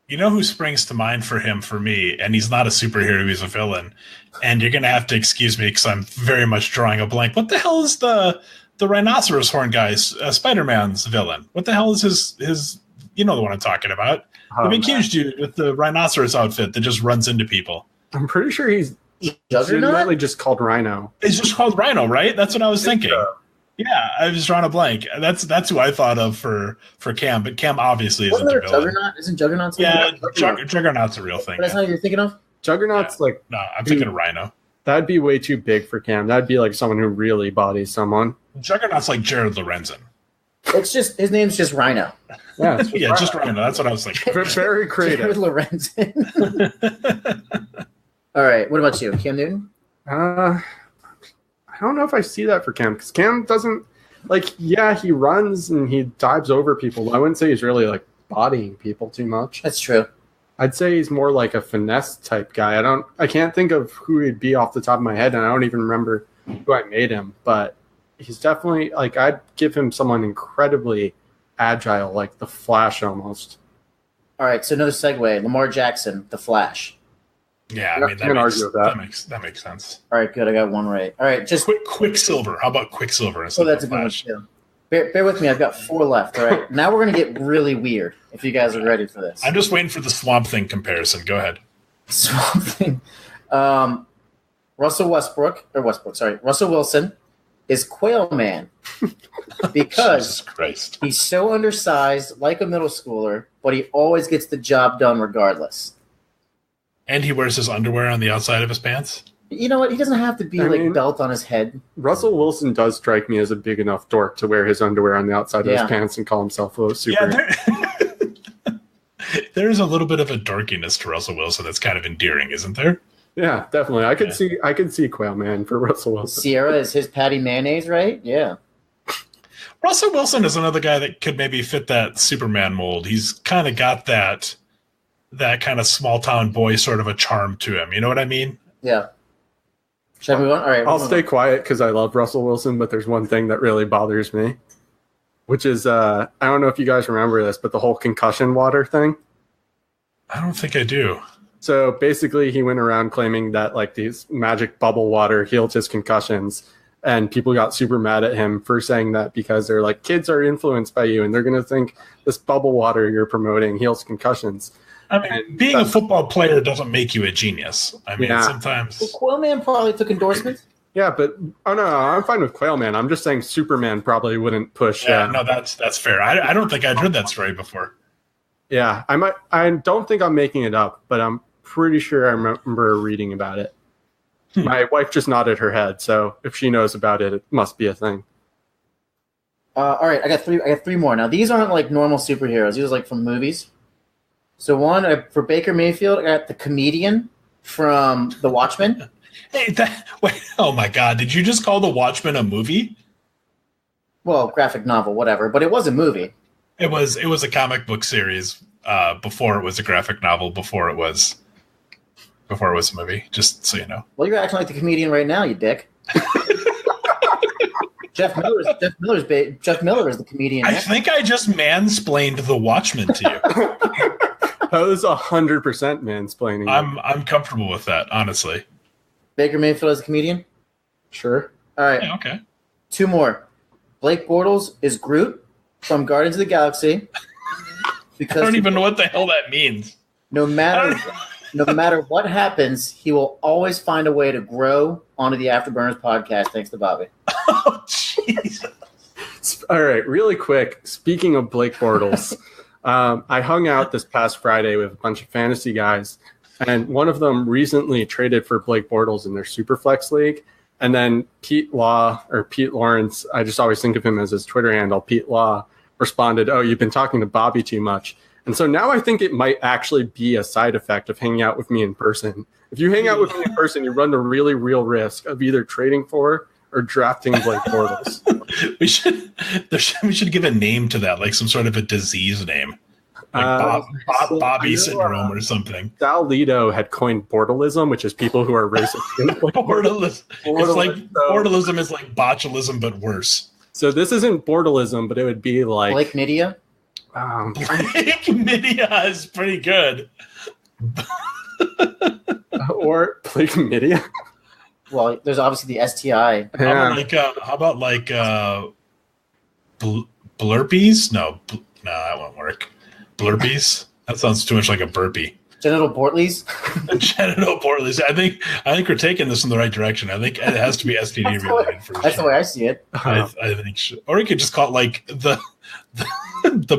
You know who springs to mind for me, and he's not a superhero, he's a villain. And you're gonna have to excuse me because I'm very much drawing a blank. What the hell is the rhinoceros horn guy's Spider-Man's villain? What the hell is his? You know the one I'm talking about. The big huge dude with the rhinoceros outfit that just runs into people. I'm pretty sure he's Juggernaut? just called Rhino. It's just called Rhino, right? That's what I was thinking. Yeah, I was drawing a blank. That's who I thought of for Cam, but Cam obviously isn't a villain. Juggernaut? Isn't Juggernaut? Yeah, Juggernaut's a real thing. But that's not what you're thinking of? Juggernaut's no, I'm thinking of Rhino. That'd be way too big for Cam. That'd be like someone who really bodies someone. Juggernaut's like Jared Lorenzen. It's just his name's just Rhino. Yeah, just Rhino. That's what I was thinking. Very creative. Jared Lorenzen. All right, what about you, Cam Newton? I don't know if I see that for Cam because Cam doesn't he runs and he dives over people. I wouldn't say he's really like bodying people too much. That's true. I'd say he's more like a finesse type guy. I can't think of who he'd be off the top of my head, and I don't even remember who I made him, but he's definitely I'd give him someone incredibly agile, like the Flash almost. All right, so another segue, Lamar Jackson, the Flash. Yeah, I mean that makes sense. All right, good. I got one right. All right, just Quicksilver. How about Quicksilver? That's a good one too. Bear with me. I've got 4 left. All right, now we're gonna get really weird. If you guys are ready for this, I'm just waiting for the Swamp Thing comparison. Go ahead. Swamp Thing. Russell Wilson is Quail Man because he's so undersized, like a middle schooler, but he always gets the job done regardless. And he wears his underwear on the outside of his pants? You know what? He doesn't have to be belt on his head. Russell Wilson does strike me as a big enough dork to wear his underwear on the outside of his pants and call himself a superhero. there's a little bit of a dorkiness to Russell Wilson that's kind of endearing, isn't there? Yeah, definitely. I could see Quail Man for Russell Wilson. Sierra is his Patty Mayonnaise, right? Yeah. Russell Wilson is another guy that could maybe fit that Superman mold. He's kind of got that kind of small town boy sort of a charm to him. You know what I mean? Yeah. Should I move on? All right. I'll stay quiet because I love Russell Wilson, but there's one thing that really bothers me, which is I don't know if you guys remember this, but the whole concussion water thing. I don't think I do. So basically, he went around claiming that like these magic bubble water healed his concussions, and people got super mad at him for saying that because they're like, kids are influenced by you, and they're going to think this bubble water you're promoting heals concussions. I mean, being a football player doesn't make you a genius. I mean, sometimes. Well, Quail Man probably took endorsements. Yeah, but no, I'm fine with Quail Man. I'm just saying Superman probably wouldn't push. Yeah, no, that's fair. I don't think I'd heard that story before. Yeah, I don't think I'm making it up, but I'm pretty sure I remember reading about it. My wife just nodded her head, so if she knows about it, it must be a thing. All right, I got three more. Now, these aren't like normal superheroes. These are like from movies. So one, for Baker Mayfield, I got the comedian from The Watchmen. Hey, oh my God, did you just call The Watchmen a movie? Well, graphic novel, whatever, but it was a movie. It was a comic book series before it was a graphic novel, before it was a movie, just so you know. Well, you're acting like the comedian right now, you dick. Jeff Miller is the comedian. I think I just mansplained The Watchmen to you. That was 100% mansplaining. I'm comfortable with that, honestly. Baker Mayfield as a comedian? Sure. All right. Yeah, okay. Two more. Blake Bortles is Groot from Guardians of the Galaxy. Because I don't even know what the hell that means. No matter what happens, he will always find a way to grow onto the Afterburners podcast, thanks to Bobby. Oh, Jesus. All right, really quick. Speaking of Blake Bortles, I hung out this past Friday with a bunch of fantasy guys, and one of them recently traded for Blake Bortles in their Superflex League. And then Pete Lawrence, I just always think of him as his Twitter handle, Pete Law, responded, "Oh, you've been talking to Bobby too much." And so now I think it might actually be a side effect of hanging out with me in person. If you hang out with me in person, you run the really real risk of either trading for or drafting Blake Bortles. We should give a name to that, like some sort of a disease name. Like Bobby syndrome or something. Sal Lido had coined Bortalism, which is people who are racist. Bortalism. It's like Bortalism is like botulism, but worse. So this isn't Bortalism, but it would be like Blake Midia. Blake Midia is pretty good. Or Blake Midia. Well, there's obviously the STI. Yeah. How about blurpees? No, that won't work. Blurpees? That sounds too much like a burpee. Genital Bortleys? Genital Bortleys. I think we're taking this in the right direction. I think it has to be STD related for That's the way I see it. I think or you could just call it like the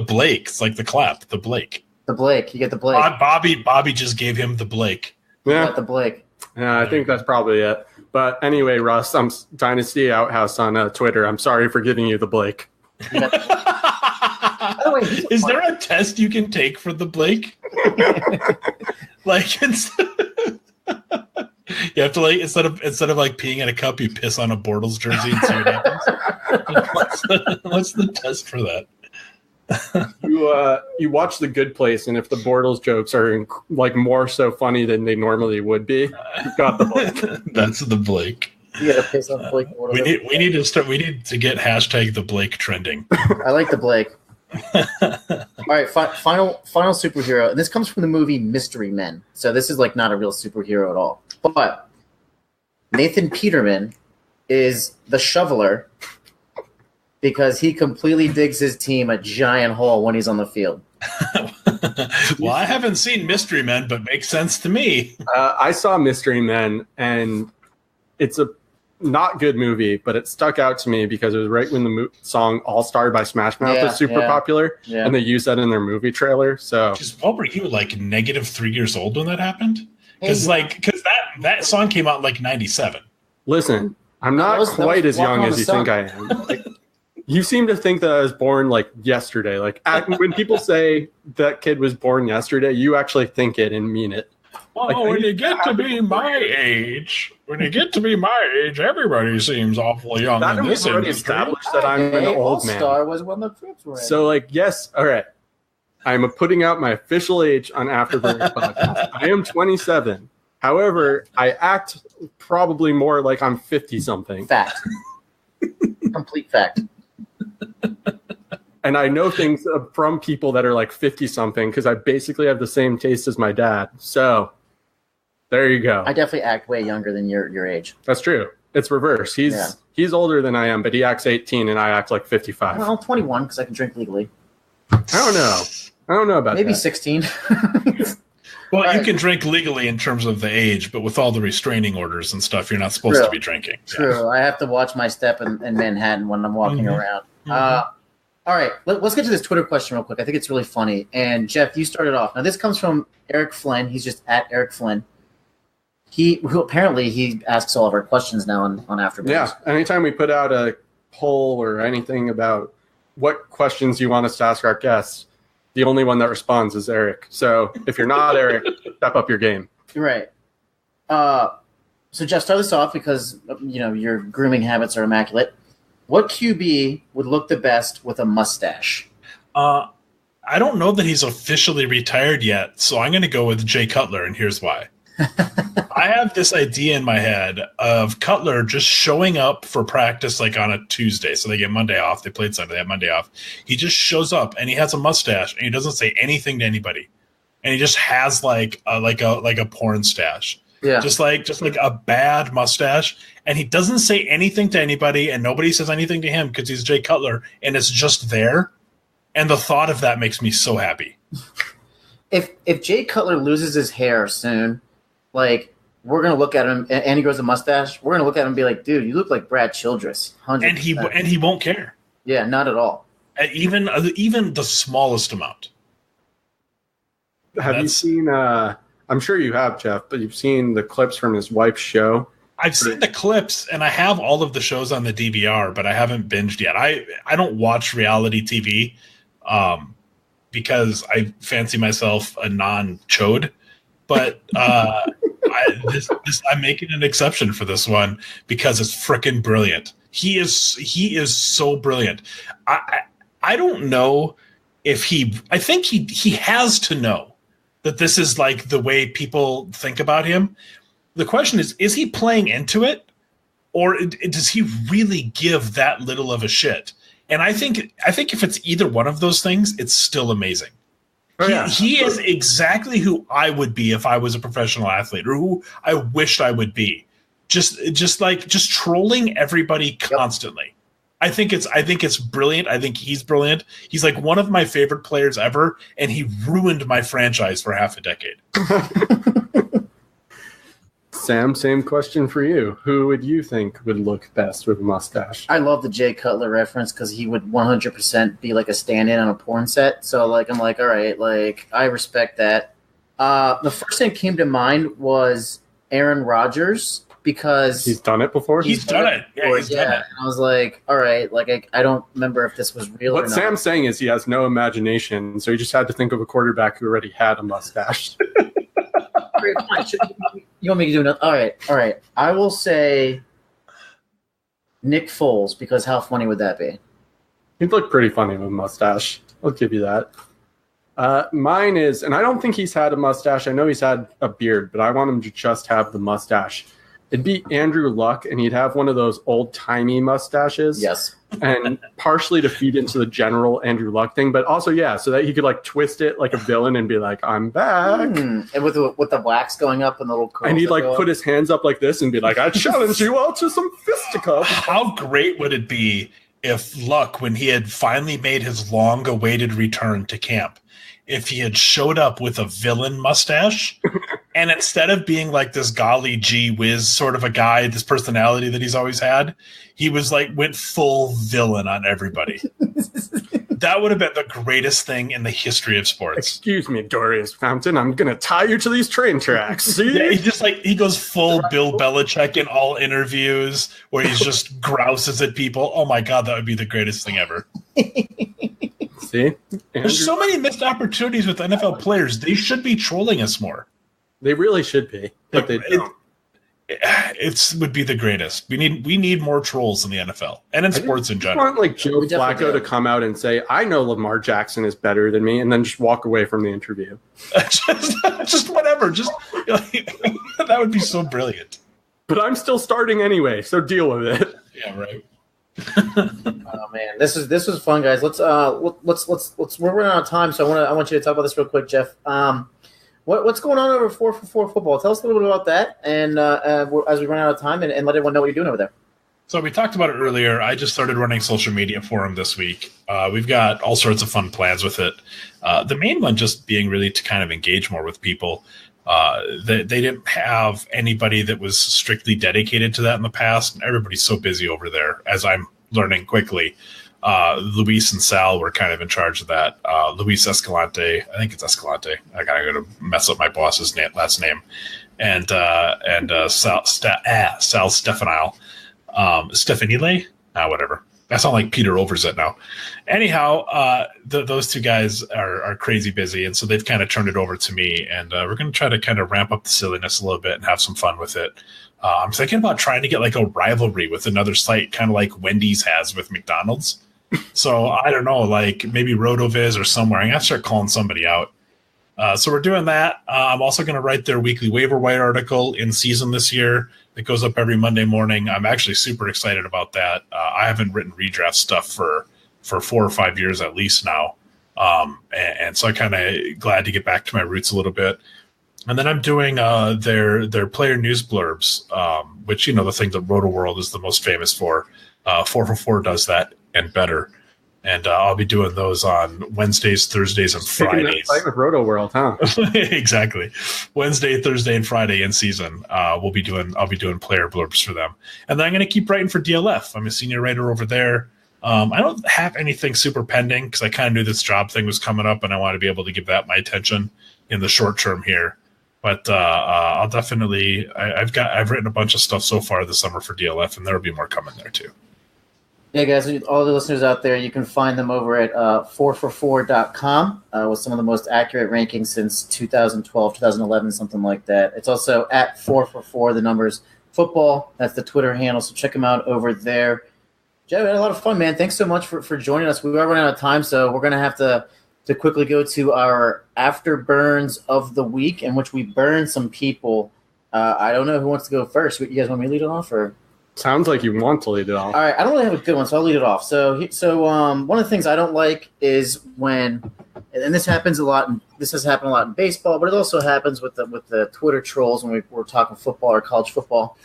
Blake. It's like the clap, the Blake. The Blake. You get the Blake. Bobby just gave him the Blake. Yeah. You got the Blake. Yeah, I think that's probably it. But anyway, Russ, I'm Dynasty Outhouse on Twitter. I'm sorry for giving you the Blake. By the way, is there a test you can take for the Blake? Like you have to like instead of like peeing in a cup, you piss on a Bortles jersey and see what happens. What's the test for that? You watch The Good Place, and if the Bortles jokes are like more so funny than they normally would be, you've got the Blake. That's the Blake. You gotta piss on Blake Bortles. We need to get hashtag the Blake trending. I like the Blake. All right, final superhero, and this comes from the movie Mystery Men. So this is like not a real superhero at all. But Nathan Peterman is the shoveler because he completely digs his team a giant hole when he's on the field. Well, I haven't seen Mystery Men, but makes sense to me. I saw Mystery Men, and it's a not good movie, but it stuck out to me because it was right when the song All Star by Smash Mouth was super popular, and they used that in their movie trailer. So what were you, like -3 years old when that happened? Because that song came out in like 97. Listen, I'm not quite as young as you think I am. You seem to think that I was born like yesterday. Like when people say that kid was born yesterday, you actually think it and mean it. Well, Like, when you get to be my age, everybody seems awfully young that in this already industry. established that I'm an old man. All-Star was when the trips were in. So, like, yes, all right. I'm putting out my official age on Afterburner Podcast. I am 27. However, I act probably more like I'm 50-something. Fact. Complete fact. And I know things from people that are like 50-something because I basically have the same taste as my dad. So there you go. I definitely act way younger than your age. That's true. It's reverse. He's older than I am, but he acts 18 and I act like 55. Well, I'm 21 because I can drink legally. I don't know about maybe that. 16. Well, All you right. can drink legally in terms of the age, but with all the restraining orders and stuff, you're not supposed to be drinking. True. I have to watch my step in Manhattan when I'm walking around. All right, let's get to this Twitter question real quick. I think it's really funny. And Jeff, you started off. Now this comes from Eric Flynn. He's just at Eric Flynn. Who apparently he asks all of our questions now on Afterbuzz. Yeah. Anytime we put out a poll or anything about what questions you want us to ask our guests, the only one that responds is Eric. So if you're not Eric, step up your game. Right. So Jeff, start this off because your grooming habits are immaculate. What QB would look the best with a mustache? I don't know that he's officially retired yet, so I'm going to go with Jay Cutler, and here's why. I have this idea in my head of Cutler just showing up for practice like on a Tuesday. So they get Monday off. They played Sunday. They have Monday off. He just shows up and he has a mustache and he doesn't say anything to anybody. And he just has like a porn stash. Yeah. Just like a bad mustache. And he doesn't say anything to anybody and nobody says anything to him because he's Jay Cutler and it's just there. And the thought of that makes me so happy. If Jay Cutler loses his hair soon, like, we're going to look at him, and he grows a mustache, we're going to look at him and be like, dude, you look like Brad Childress. 100%. And he won't care. Yeah, not at all. Even the smallest amount. Have you seen, I'm sure you have, Jeff, but you've seen the clips from his wife's show? I've seen the clips, and I have all of the shows on the DVR, but I haven't binged yet. I don't watch reality TV because I fancy myself a non-chode. But I'm making an exception for this one because it's freaking brilliant. He is so brilliant. I don't know if I think he has to know that this is like the way people think about him. The question is he playing into it, or does he really give that little of a shit? And I think if it's either one of those things, it's still amazing. He is exactly who I would be if I was a professional athlete, or who I wished I would be. Just trolling everybody constantly. I think it's brilliant. I think he's brilliant. He's like one of my favorite players ever, and he ruined my franchise for half a decade. Sam, same question for you. Who would you think would look best with a mustache? I love the Jay Cutler reference because he would 100% be like a stand-in on a porn set. So, like, I'm like, all right, like, I respect that. The first thing that came to mind was Aaron Rodgers because he's done it before. He's done it. Yeah, he's done it. And I was like, all right, like, I don't remember if this was real or not. What Sam's saying is he has no imagination, so he just had to think of a quarterback who already had a mustache. Come on, you want me to do another? All right. I will say Nick Foles because how funny would that be? He'd look pretty funny with a mustache. I'll give you that. Mine is, and I don't think he's had a mustache. I know he's had a beard, but I want him to just have the mustache. It'd be Andrew Luck, and he'd have one of those old-timey mustaches. Yes. And partially to feed into the general Andrew Luck thing, but also, so that he could, like, twist it like a villain and be like, I'm back. And with the wax going up and the little curls. And he'd, like, put his hands up like this and be like, I challenge you all to some fisticuffs. How great would it be if Luck, when he had finally made his long-awaited return to camp, if he had showed up with a villain mustache, and instead of being like this golly gee whiz sort of a guy, this personality that he's always had, he was like went full villain on everybody. That would have been the greatest thing in the history of sports. Excuse me, Dorius Fountain. I'm going to tie you to these train tracks. See? Yeah, he goes full Bill Belichick in all interviews where he's just grouses at people. Oh my God, that would be the greatest thing ever. See? There's so many missed opportunities with NFL players. They should be trolling us more. They really should be, but they don't. It would be the greatest. We need more trolls in the NFL and in sports in general. I want like Joe Flacco to come out and say, "I know Lamar Jackson is better than me," and then just walk away from the interview. just whatever. Just that would be so brilliant. But I'm still starting anyway, so deal with it. Yeah, right. Oh man, this was fun, guys. Let's we're running out of time, so I want you to talk about this real quick, Jeff. What's going on over 4for4 football? Tell us a little bit about that, and as we run out of time, and let everyone know what you're doing over there. So we talked about it earlier. I just started running social media for them this week. We've got all sorts of fun plans with it. The main one just being really to kind of engage more with people. They didn't have anybody that was strictly dedicated to that in the past. Everybody's so busy over there, as I'm learning quickly. Luis and Sal were kind of in charge of that. Luis Escalante, I think it's Escalante. I gotta go to mess up my boss's last name, and Sal Stefanile, Stefanile, whatever. I sound like Peter Overzet now. Anyhow, those two guys are crazy busy, and so they've kind of turned it over to me, and we're going to try to kind of ramp up the silliness a little bit and have some fun with it. I'm thinking about trying to get like a rivalry with another site, kind of like Wendy's has with McDonald's. So I don't know, like maybe RotoViz or somewhere. I'm going to start calling somebody out. So we're doing that. I'm also going to write their weekly waiver wire article in season this year. It goes up every Monday morning. I'm actually super excited about that. I haven't written redraft stuff for 4 or 5 years at least now. And so I'm kind of glad to get back to my roots a little bit. And then I'm doing their player news blurbs, which, the thing that Roto World is the most famous for. 4for4 does that and better. And I'll be doing those on Wednesdays, Thursdays, and Fridays. Fight with Roto World, huh? Exactly. Wednesday, Thursday, and Friday in season. I'll be doing player blurbs for them. And then I'm going to keep writing for DLF. I'm a senior writer over there. I don't have anything super pending because I kind of knew this job thing was coming up, and I want to be able to give that my attention in the short term here. But I'll definitely. I've written a bunch of stuff so far this summer for DLF, and there'll be more coming there too. Yeah, guys, all the listeners out there, you can find them over at 4for4.com with some of the most accurate rankings since 2012, 2011, something like that. It's also at 4for4, the numbers football. That's the Twitter handle, so check them out over there. Jeff, we had a lot of fun, man. Thanks so much for joining us. We are running out of time, so we're going to have to quickly go to our afterburns of the week in which we burn some people. I don't know who wants to go first. You guys want me to lead it off, or? Sounds like you want to lead it off. All right, I don't really have a good one, so I'll lead it off. So one of the things I don't like is when, and this happens a lot, and this has happened a lot in baseball, but it also happens with the Twitter trolls when we're talking football or college football.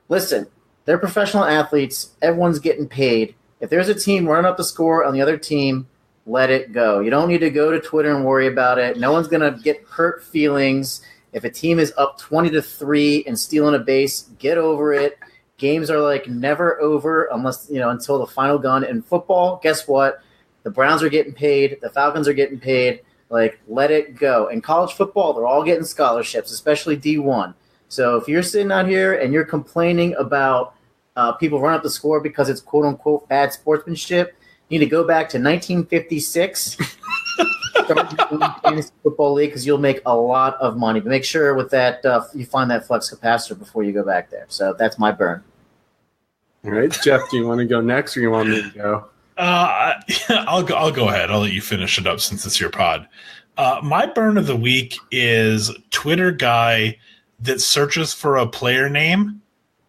Listen, they're professional athletes. Everyone's getting paid. If there's a team running up the score on the other team, let it go. You don't need to go to Twitter and worry about it. No one's going to get hurt feelings. If a team is up 20-3 and stealing a base, get over it. Games are like never over unless, until the final gun. In football, guess what? The Browns are getting paid. The Falcons are getting paid. Like, let it go. In college football, they're all getting scholarships, especially D1. So if you're sitting out here and you're complaining about people run up the score because it's quote-unquote bad sportsmanship, you need to go back to 1956, start the fantasy football league, because you'll make a lot of money. But make sure with that you find that flex capacitor before you go back there. So that's my burn. All right, Jeff, do you want to go next, or you want me to go? I'll go ahead. I'll let you finish it up since it's your pod. My burn of the week is Twitter guy that searches for a player name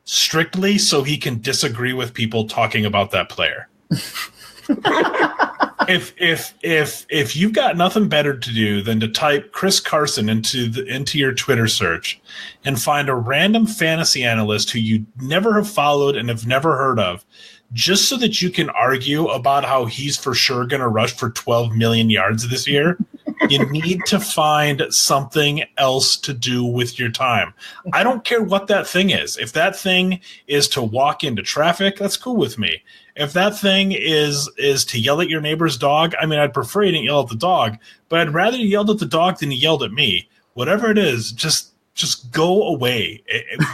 strictly so he can disagree with people talking about that player. If you've got nothing better to do than to type Chris Carson into your Twitter search and find a random fantasy analyst who you never have followed and have never heard of, just so that you can argue about how he's for sure going to rush for 12 million yards this year, You need to find something else to do with your time. I don't care what that thing is. If that thing is to walk into traffic, that's cool with me. If that thing is to yell at your neighbor's dog, I mean, I'd prefer you didn't yell at the dog, but I'd rather you yelled at the dog than you yelled at me. Whatever it is, just go away.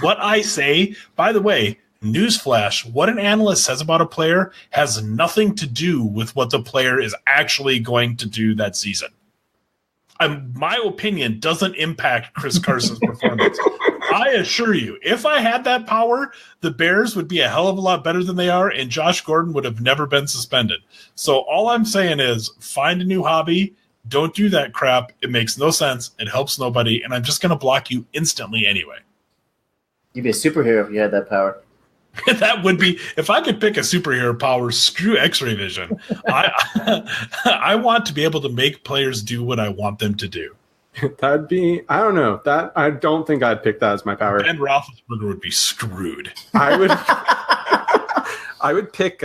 What I say, by the way, newsflash, what an analyst says about a player has nothing to do with what the player is actually going to do that season. My opinion doesn't impact Chris Carson's performance. I assure you, if I had that power, the Bears would be a hell of a lot better than they are, and Josh Gordon would have never been suspended. So all I'm saying is find a new hobby. Don't do that crap. It makes no sense. It helps nobody, and I'm just going to block you instantly anyway. You'd be a superhero if you had that power. That would be, if I could pick a superhero power, screw X-ray vision. I want to be able to make players do what I want them to do. That'd be, I don't know. That I don't think I'd pick that as my power. Ben Roethlisberger would be screwed. I would pick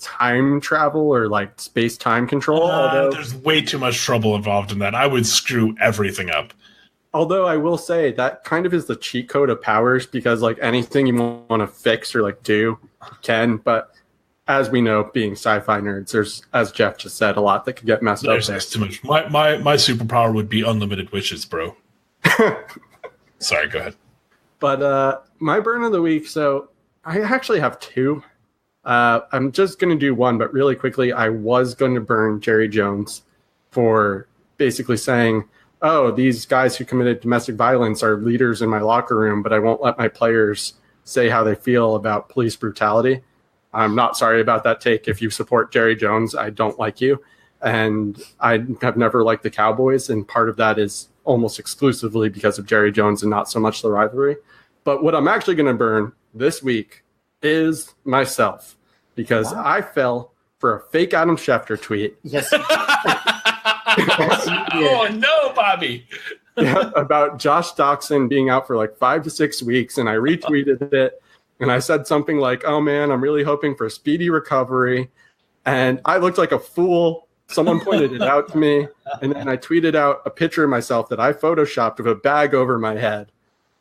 time travel or like space-time control. There's way too much trouble involved in that. I would screw everything up. Although I will say that kind of is the cheat code of powers, because like anything you want to fix or like do, you can. But as we know, being sci-fi nerds, there's, as Jeff just said, a lot that could get messed up. There's too much. My superpower would be unlimited wishes, bro. Sorry, go ahead. But my burn of the week, so I actually have two. I'm just going to do one, but really quickly, I was going to burn Jerry Jones for basically saying, oh, these guys who committed domestic violence are leaders in my locker room, but I won't let my players say how they feel about police brutality. I'm not sorry about that take. If you support Jerry Jones, I don't like you. And I have never liked the Cowboys, and part of that is almost exclusively because of Jerry Jones and not so much the rivalry. But what I'm actually going to burn this week is myself, because I fell for a fake Adam Schefter tweet. Yes. Oh, no, Bobby. Yeah, about Josh Doxson being out for like 5 to 6 weeks, and I retweeted it, and I said something like, oh, man, I'm really hoping for a speedy recovery. And I looked like a fool. Someone pointed it out to me, and then I tweeted out a picture of myself that I photoshopped with a bag over my head.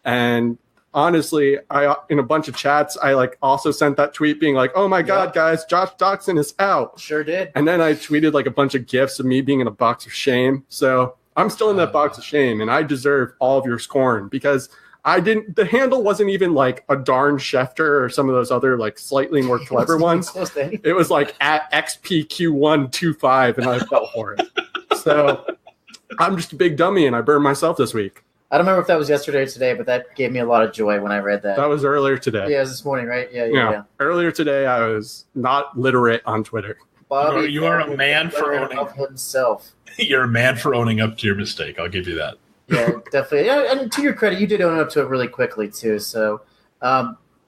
And honestly, I in a bunch of chats, I like also sent that tweet being like, oh my God, guys, Josh Doxson is out. Sure did. And then I tweeted like a bunch of GIFs of me being in a box of shame. So I'm still in that box of shame, and I deserve all of your scorn, because the handle wasn't even like a darn Schefter or some of those other like slightly more clever ones. It was like at XPQ125, and I fell for it. So I'm just a big dummy, and I burned myself this week. I don't remember if that was yesterday or today, but that gave me a lot of joy when I read that. That was earlier today. Yeah, it was this morning, right? Yeah. Earlier today, I was not literate on Twitter. Bobby, you are a man for owning up himself. You're a man for owning up to your mistake. I'll give you that. Yeah, definitely. Yeah, and to your credit, you did own up to it really quickly too. So,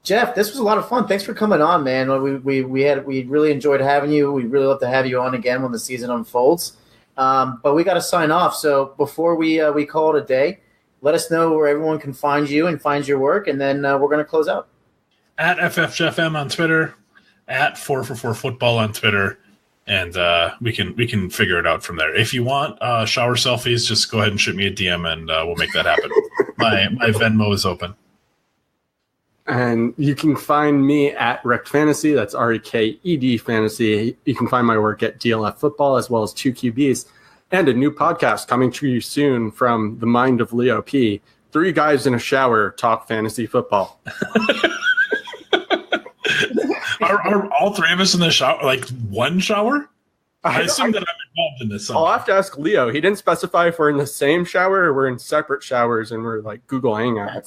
Jeff, this was a lot of fun. Thanks for coming on, man. We really enjoyed having you. We'd really love to have you on again when the season unfolds. But we got to sign off. So before we call it a day, let us know where everyone can find you and find your work, and then we're going to close out. At FFJFM on Twitter, at 4for4football on Twitter, and we can figure it out from there. If you want shower selfies, just go ahead and shoot me a DM, and we'll make that happen. My Venmo is open. And you can find me at Rekt Fantasy. That's REKED Fantasy. You can find my work at DLF Football, as well as 2QBs. And a new podcast coming to you soon from the mind of Leo P. 3 guys in a shower talk fantasy football. Are all 3 of us in the shower, like one shower? I assume that I'm involved in this somehow. I'll have to ask Leo. He didn't specify if we're in the same shower or we're in separate showers and we're like Google Hangouts.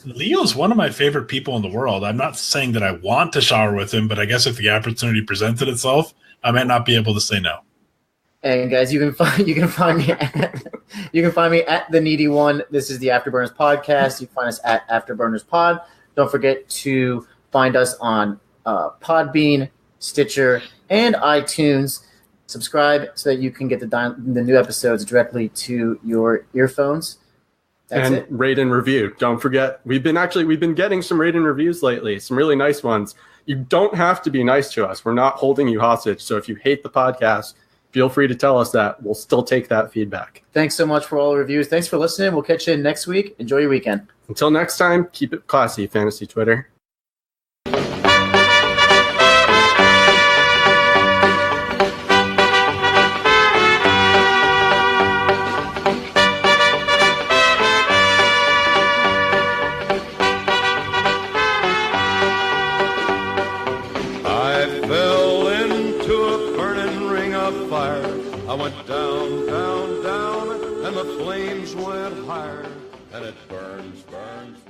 Leo's one of my favorite people in the world. I'm not saying that I want to shower with him, but I guess if the opportunity presented itself, I might not be able to say no. And guys, you can find me at the Needy One. This is the Afterburners podcast. You can find us at Afterburners Pod. Don't forget to find us on Podbean, Stitcher, and iTunes. Subscribe so that you can get the new episodes directly to your earphones. That's and it. Rate and review. Don't forget, we've been getting some rate and reviews lately, some really nice ones. You don't have to be nice to us. We're not holding you hostage. So if you hate the podcast, feel free to tell us that. We'll still take that feedback. Thanks so much for all the reviews. Thanks for listening. We'll catch you next week. Enjoy your weekend. Until next time, keep it classy, Fantasy Twitter. I went down, down, down, and the flames went higher, and it burns, burns, burns.